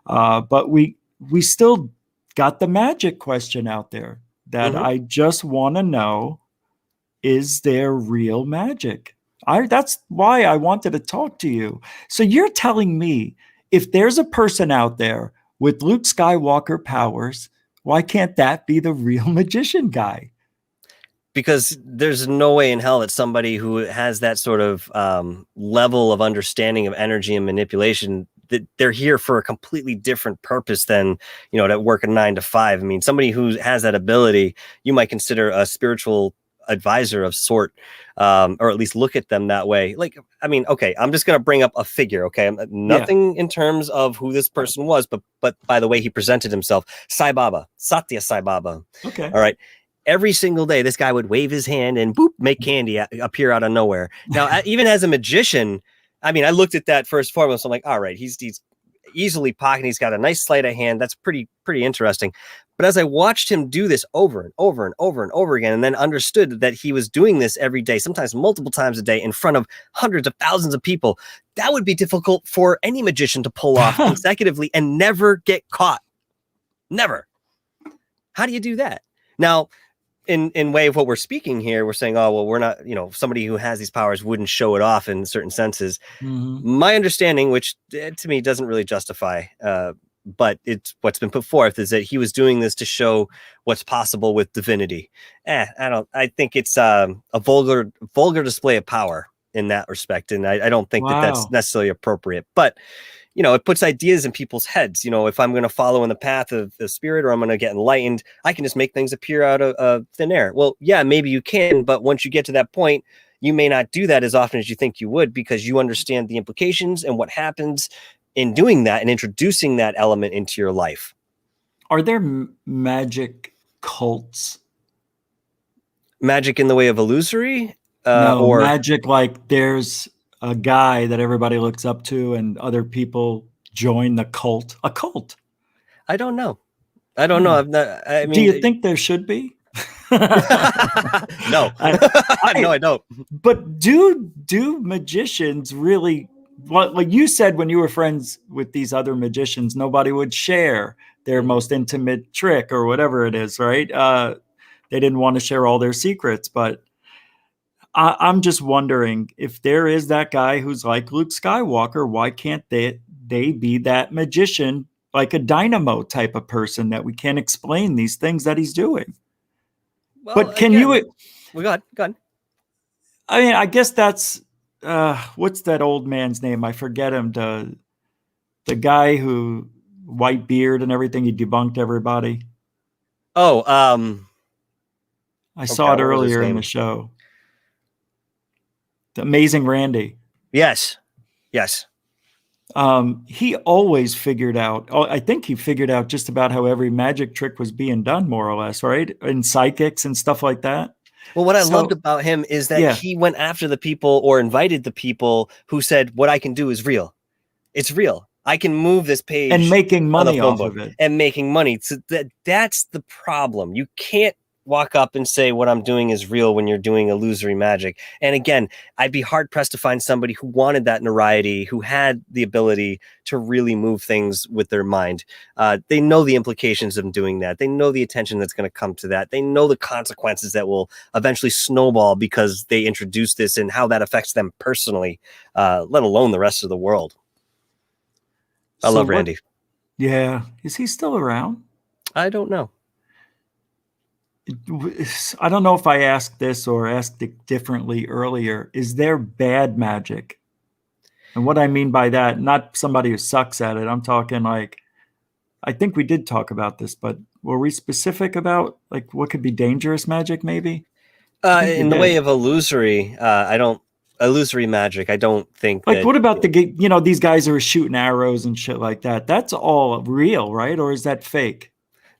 but we still got the magic question out there that I just want to know: is there real magic? That's why I wanted to talk to you. So you're telling me if there's a person out there with Luke Skywalker powers, why can't that be the real magician guy? Because there's no way in hell that somebody who has that sort of level of understanding of energy and manipulation, that they're here for a completely different purpose than, to work a 9 to 5. I mean, somebody who has that ability, you might consider a spiritual advisor of sort, or at least look at them that way. Like, I mean, okay, I'm just going to bring up a figure. Okay. Nothing in terms of who this person was, but by the way he presented himself, Sai Baba, Satya Sai Baba. Okay. All right. Every single day, this guy would wave his hand and boop, make candy appear out of nowhere. Now, even as a magician, I mean, I looked at that first formula, so I'm like, all right, he's easily pocketing. He's got a nice sleight of hand. That's pretty interesting. But as I watched him do this over and over and over and over again, and then understood that he was doing this every day, sometimes multiple times a day in front of hundreds of thousands of people, that would be difficult for any magician to pull off consecutively and never get caught. Never. How do you do that? Now, in way of what we're speaking here, we're saying, oh, well, we're not, somebody who has these powers wouldn't show it off in certain senses. My understanding, which to me doesn't really justify, but it's what's been put forth, is that he was doing this to show what's possible with divinity. I think it's a vulgar display of power in that respect. And I don't think that that's necessarily appropriate, but it puts ideas in people's heads. If I'm going to follow in the path of the spirit, or I'm going to get enlightened, I can just make things appear out of thin air. Well, yeah, maybe you can, but once you get to that point, you may not do that as often as you think you would, because you understand the implications and what happens in doing that and introducing that element into your life. Are there magic cults? Magic in the way of illusory? No, or magic like there's a guy that everybody looks up to and other people join the cult. A cult. I don't know. I don't know. Do you think there should be? No. No, I don't. But do magicians really, like you said, when you were friends with these other magicians, nobody would share their most intimate trick or whatever it is, right? They didn't want to share all their secrets, but I'm just wondering if there is that guy who's like Luke Skywalker, why can't they be that magician, like a dynamo type of person that we can't explain these things that he's doing? Well, but can again, you? Go on. I mean, I guess that's what's that old man's name? I forget him. The guy who white beard and everything. He debunked everybody. Oh, I saw it earlier in the show. The Amazing Randy. Yes. He always figured out, I think he figured out just about how every magic trick was being done, more or less, right? And psychics and stuff like that. Well, what I loved about him is that he went after the people, or invited the people who said, what I can do is real. It's real. I can move this page. And making money off of it. And making money. So that's the problem. You can't walk up and say what I'm doing is real when you're doing illusory magic. And again, I'd be hard pressed to find somebody who wanted that notoriety, who had the ability to really move things with their mind. They know the implications of doing that. They know the attention that's going to come to that. They know the consequences that will eventually snowball because they introduce this, and how that affects them personally, let alone the rest of the world. I love Randy. Yeah. Is he still around? I don't know. I don't know if I asked this or asked it differently earlier. Is there bad magic? And what I mean by that, not somebody who sucks at it. I'm talking like, I think we did talk about this, but were we specific about like what could be dangerous magic maybe? I think we In the did. way of illusory, illusory magic, I don't think Like, that. what about these guys who are shooting arrows and shit like that? That's all real, right? Or is that fake?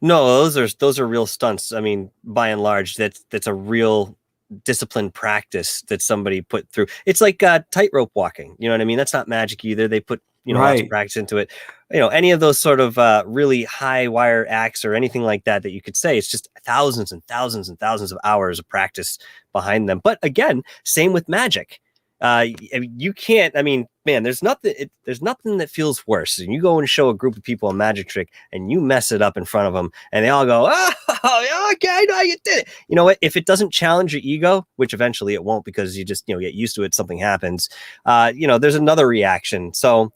No, those are real stunts. I mean, by and large, that's a real disciplined practice that somebody put through. It's like tightrope walking. You know what I mean? That's not magic either. They put lots of Right. practice into it. Any of those sort of really high wire acts or anything like that you could say, it's just thousands and thousands and thousands of hours of practice behind them. But again, same with magic. You can't. I mean, man, there's nothing that feels worse than you go and show a group of people a magic trick and you mess it up in front of them, and they all go, "Oh, okay, I know you did it." You know what? If it doesn't challenge your ego, which eventually it won't, because you just get used to it, something happens. There's another reaction. So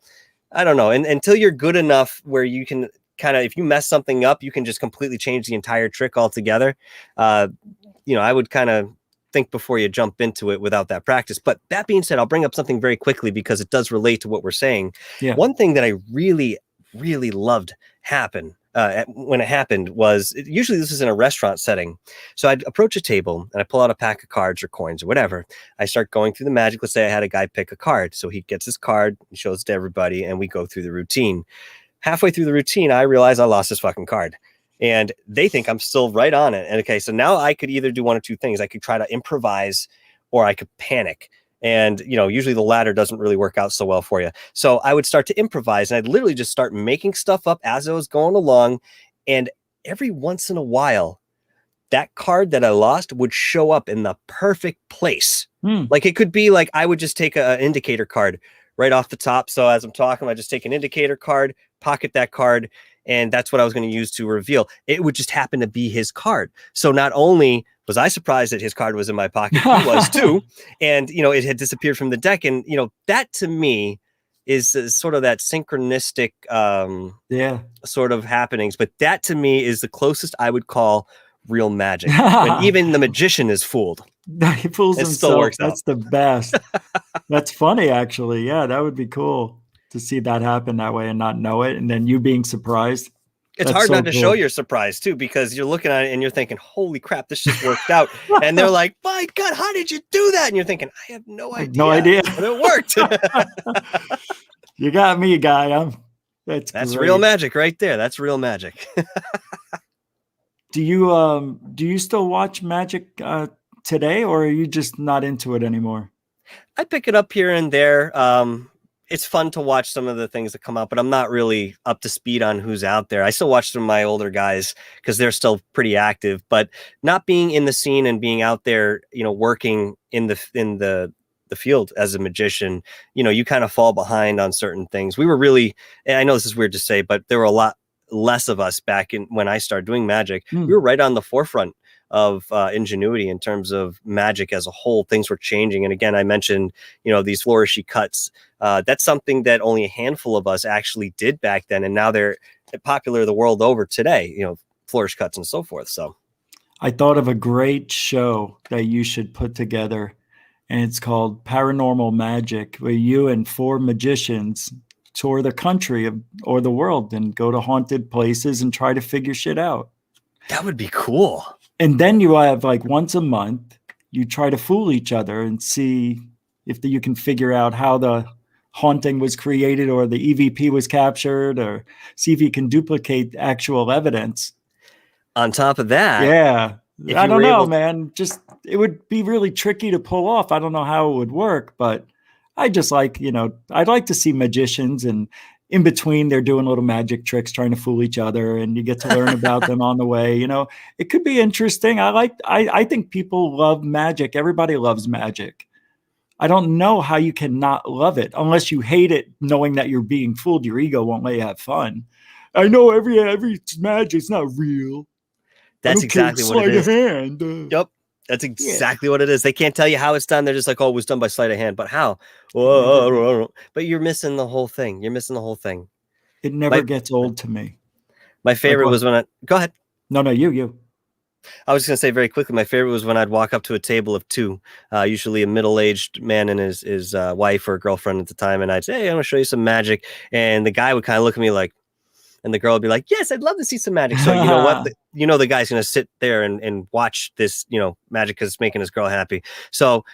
I don't know. And until you're good enough where you can kind of, if you mess something up, you can just completely change the entire trick altogether. I would kind of think before you jump into it without that practice. But that being said, I'll bring up something very quickly because it does relate to what we're saying. Yeah. One thing that I really, really loved when it happened was, usually this is in a restaurant setting. So I'd approach a table and I pull out a pack of cards or coins or whatever. I start going through the magic. Let's say I had a guy pick a card. So he gets his card and shows it to everybody, and we go through the routine. Halfway through the routine, I realize I lost his fucking card. And they think I'm still right on it. And okay, so now I could either do one or two things. I could try to improvise, or I could panic. And, usually the latter doesn't really work out so well for you. So I would start to improvise, and I'd literally just start making stuff up as I was going along. And every once in a while, that card that I lost would show up in the perfect place. Like it could be like, I would just take an indicator card right off the top. So as I'm talking, I just take an indicator card, pocket that card, and that's what I was going to use to reveal. It would just happen to be his card. So not only was I surprised that his card was in my pocket, he was too. And, it had disappeared from the deck. And, that to me is sort of that synchronistic sort of happenings. But that to me is the closest I would call real magic. When even the magician is fooled. He fools it himself. Still works That's out. the best. That's funny, actually. Yeah, that would be cool to see that happen that way and not know it, and then you being surprised. It's hard not to show you're surprised too, because you're looking at it and you're thinking, holy crap, this just worked out. And they're like, my God, how did you do that? And you're thinking, I have no idea. No idea. But it worked. You got me, guy. That's great. Real magic right there. That's real magic. Do you still watch magic today, or are you just not into it anymore? I pick it up here and there. It's fun to watch some of the things that come out, but I'm not really up to speed on who's out there. I still watch some of my older guys because they're still pretty active, but not being in the scene and being out there, working in the field as a magician, you kind of fall behind on certain things. We were really, and I know this is weird to say, but there were a lot less of us back when I started doing magic. We were right on the forefront of ingenuity in terms of magic as a whole. Things were changing. And again, I mentioned, these flourishy cuts. That's something that only a handful of us actually did back then. And now they're popular the world over today, flourish cuts and so forth. So I thought of a great show that you should put together, and it's called Paranormal Magic, where you and 4 magicians tour the country or the world and go to haunted places and try to figure shit out. That would be cool. And then you have like once a month, you try to fool each other and see if you can figure out how the haunting was created or the EVP was captured, or see if you can duplicate actual evidence. On top of that. Yeah. I don't know, man. Just, it would be really tricky to pull off. I don't know how it would work, but I just like, I'd like to see magicians, and in between they're doing little magic tricks, trying to fool each other, and you get to learn about them on the way. It could be interesting. I think people love magic. Everybody loves magic. I don't know how you can not love it unless you hate it, knowing that you're being fooled. Your ego won't let you have fun. I know every magic's not real. That's exactly what it is. Hand. Yep. That's exactly what it is. They can't tell you how it's done. They're just like, oh, it was done by sleight of hand. But how? But you're missing the whole thing. You're missing the whole thing. It never gets old to me. My favorite was when go ahead. No, you. I was going to say very quickly, my favorite was when I'd walk up to a table of two, usually a middle-aged man and his wife or girlfriend at the time, and I'd say, hey, I'm going to show you some magic. And the guy would kind of look at me like, and the girl would be like, yes, I'd love to see some magic. So you know what? The guy's going to sit there and watch this, magic because it's making his girl happy. So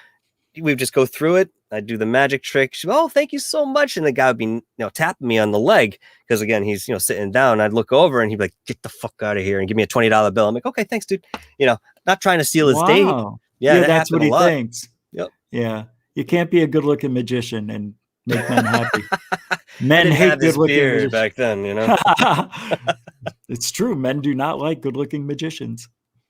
we would just go through it. I'd do the magic trick. She'd, oh, thank you so much. And the guy would be, tapping me on the leg because, again, he's, sitting down. I'd look over and he'd be like, get the fuck out of here and give me a $20 bill. I'm like, okay, thanks, dude. Not trying to steal his date. Yeah, that's what he thinks. Yep. Yeah. You can't be a good looking magician and make men happy. Men hate good looking magicians back then, It's true. Men do not like good looking magicians.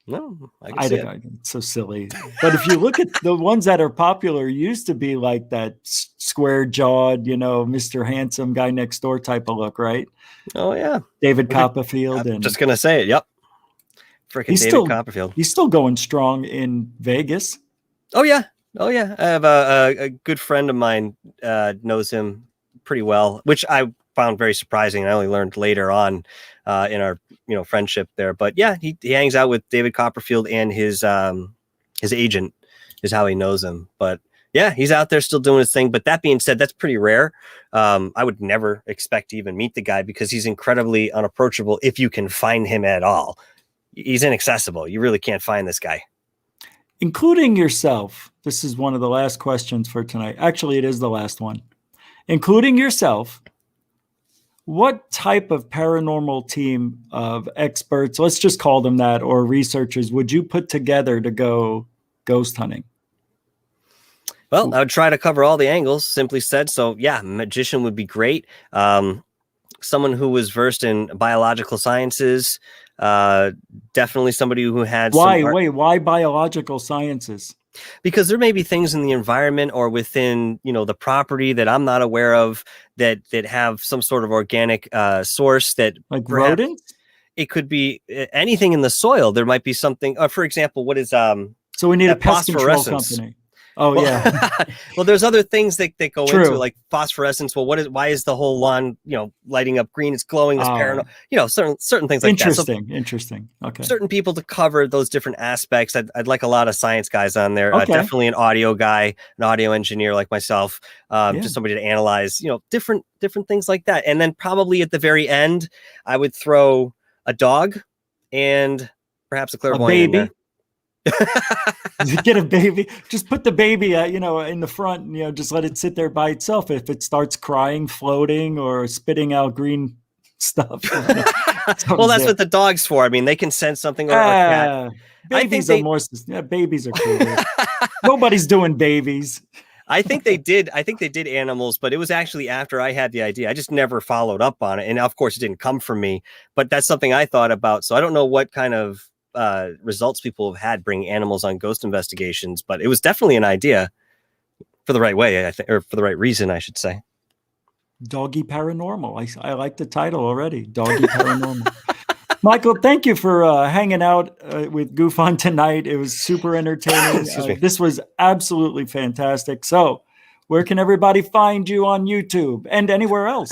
No, it's so silly. But if you look at the ones that are popular, used to be like that square jawed, Mr. Handsome guy next door type of look, right? Oh yeah, David Copperfield. I'm just gonna say it. Yep, freaking David Copperfield. He's still going strong in Vegas. Oh yeah. I have a good friend of mine knows him pretty well, which I found very surprising. I only learned later on in our friendship there. But yeah, he hangs out with David Copperfield, and his agent is how he knows him. But yeah, he's out there still doing his thing. But that being said, that's pretty rare. I would never expect to even meet the guy because he's incredibly unapproachable if you can find him at all. He's inaccessible. You really can't find this guy. Including yourself. This is one of the last questions for tonight. Actually, it is the last one. Including yourself, what type of paranormal team of experts, let's just call them that, or researchers, would you put together to go ghost hunting? Well, I would try to cover all the angles, simply said. So yeah, magician would be great. Someone who was versed in biological sciences, definitely somebody who had why biological sciences? Because there may be things in the environment or within the property that I'm not aware of that have some sort of organic source that, like rodents. It could be anything in the soil. There might be something, for example, what is so we need a pest control company. Oh, yeah. Well, there's other things that go True. into, like phosphorescence. Well, why is the whole lawn, lighting up green? It's glowing. It's paranormal. Certain things like that. Interesting. Okay. Certain people to cover those different aspects. I'd like a lot of science guys on there. Okay. Definitely an audio guy, an audio engineer like myself. Just somebody to analyze, different things like that. And then probably at the very end, I would throw a dog and perhaps a clairvoyant in there. Get a baby, just put the baby in the front and just let it sit there by itself. If it starts crying, floating, or spitting out green stuff, well, that's what the dog's for. I mean, they can sense something. Or a cat. Babies are more. Babies are cool. Nobody's doing babies. I think they did animals, but it was actually after I had the idea. I just never followed up on it, and of course, it didn't come from me. But that's something I thought about. So I don't know what kind of results people have had bringing animals on ghost investigations, but it was definitely an idea for the right way, I think, or for the right reason, I should say. Doggy Paranormal. I like the title already. Doggy Paranormal. Michael, thank you for hanging out with Goof On tonight. It was super entertaining. This was absolutely fantastic. So where can everybody find you on YouTube and anywhere else?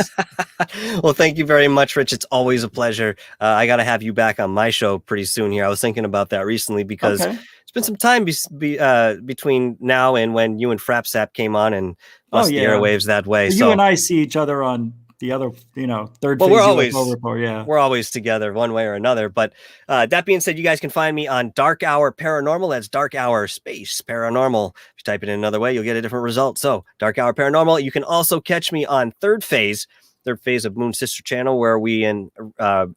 Well, thank you very much, Rich. It's always a pleasure. I got to have you back on my show pretty soon here. I was thinking about that recently because it's been some time between now and when you and Frapsap came on and lost the airwaves that way. You and I see each other on the other, third phase. We're always together one way or another. But that being said, you guys can find me on Dark Hour Paranormal. That's Dark Hour space Paranormal. If you type it in another way, you'll get a different result. So Dark Hour Paranormal. You can also catch me on Third Phase of Moon Sister Channel, where we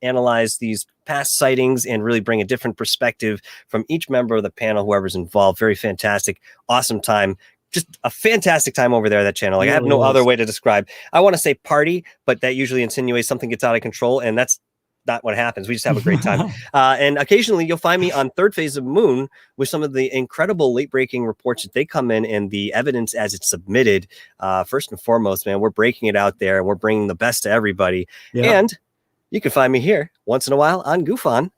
analyze these past sightings and really bring a different perspective from each member of the panel, whoever's involved. Very fantastic, awesome time. Just a fantastic time over there, that channel. Like, I have no other way to describe. I want to say party, but that usually insinuates something gets out of control, and that's not what happens. We just have a great time. And occasionally you'll find me on Third Phase of Moon with some of the incredible late-breaking reports that they come in and the evidence as it's submitted. First and foremost, man, we're breaking it out there, and we're bringing the best to everybody. Yeah. And you can find me here once in a while on Goof On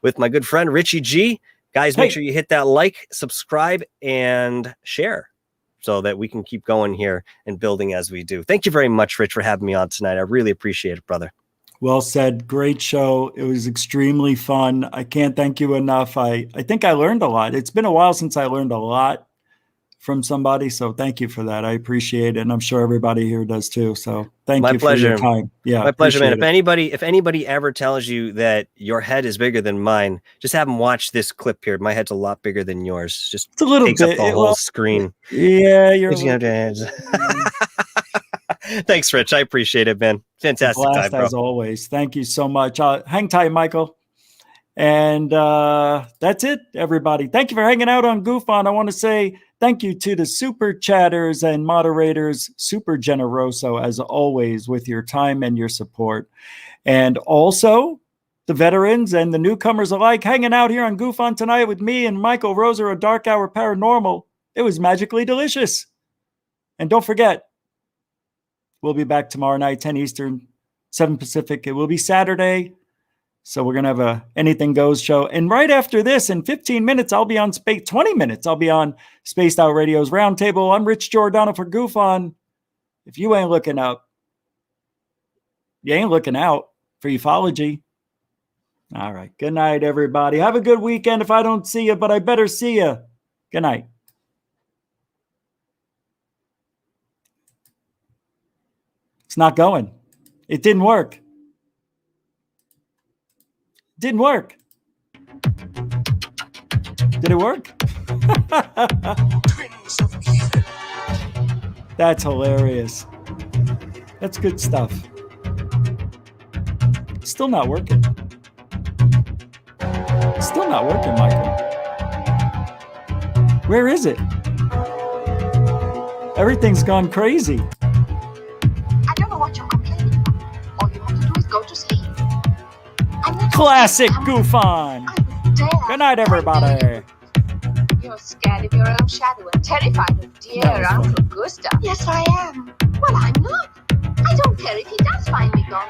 with my good friend Richie G. Guys, make sure you hit that like, subscribe, and share. so that we can keep going here and building as we do. Thank you very much, Rich, for having me on tonight. I really appreciate it, brother. Well said. Great show. It was extremely fun. I can't thank you enough. I think I learned a lot. It's been a while since I learned a lot from somebody. So thank you for that. I appreciate it. And I'm sure everybody here does too. So thank you for your time. Yeah. My pleasure, man. If anybody ever tells you that your head is bigger than mine, just have them watch this clip here. My head's a lot bigger than yours. Just it's a little takes bit, up the whole screen. Yeah. Thanks, Rich. I appreciate it, man. Fantastic time, bro. As always. Thank you so much. Hang tight, Michael. And that's it, everybody. Thank you for hanging out on Goof On. I want to say thank you to the super chatters and moderators, super generoso as always with your time and your support. And also the veterans and the newcomers alike hanging out here on Goof On tonight with me and Michael Roser of Dark Hour Paranormal. It was magically delicious. And don't forget, we'll be back tomorrow night, 10 Eastern, 7 Pacific. It will be Saturday. So we're going to have a Anything Goes show. And right after this, in 15 minutes, I'll be on 20 minutes. I'll be on Spaced Out Radio's Roundtable. I'm Rich Giordano for Goof On. If you ain't looking up, you ain't looking out for ufology. All right. Good night, everybody. Have a good weekend if I don't see you, but I better see you. Good night. It's not going. It didn't work. Didn't work. Did it work? That's hilarious. That's good stuff. Still not working. Still not working, Michael. Where is it? Everything's gone crazy. I don't know what you're complaining about. All you have to do is go to sleep. Classic Goof On. Good night, everybody. You're scared of your own shadow and terrified of dear Uncle Gustav. Yes, I am. Well, I'm not. I don't care if he does find me gone.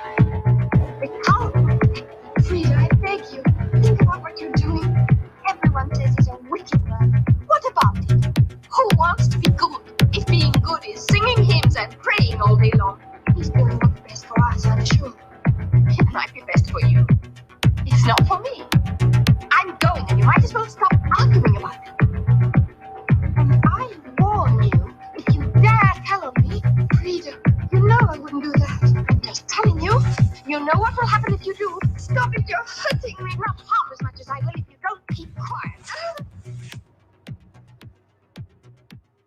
But come, Frida, I beg you, think about what you're doing. Everyone says he's a wicked man. What about it? Who wants to be good if being good is singing hymns and praying all day long? He's doing what's best for us, I'm sure. It might be best for you. It's not for me. I'm going, and you might as well stop arguing about it. And I warn you, if you dare tell on me, Frida, you know I wouldn't do that. I'm just telling you, you know what will happen if you do. Stop it, you're hurting me, not harming.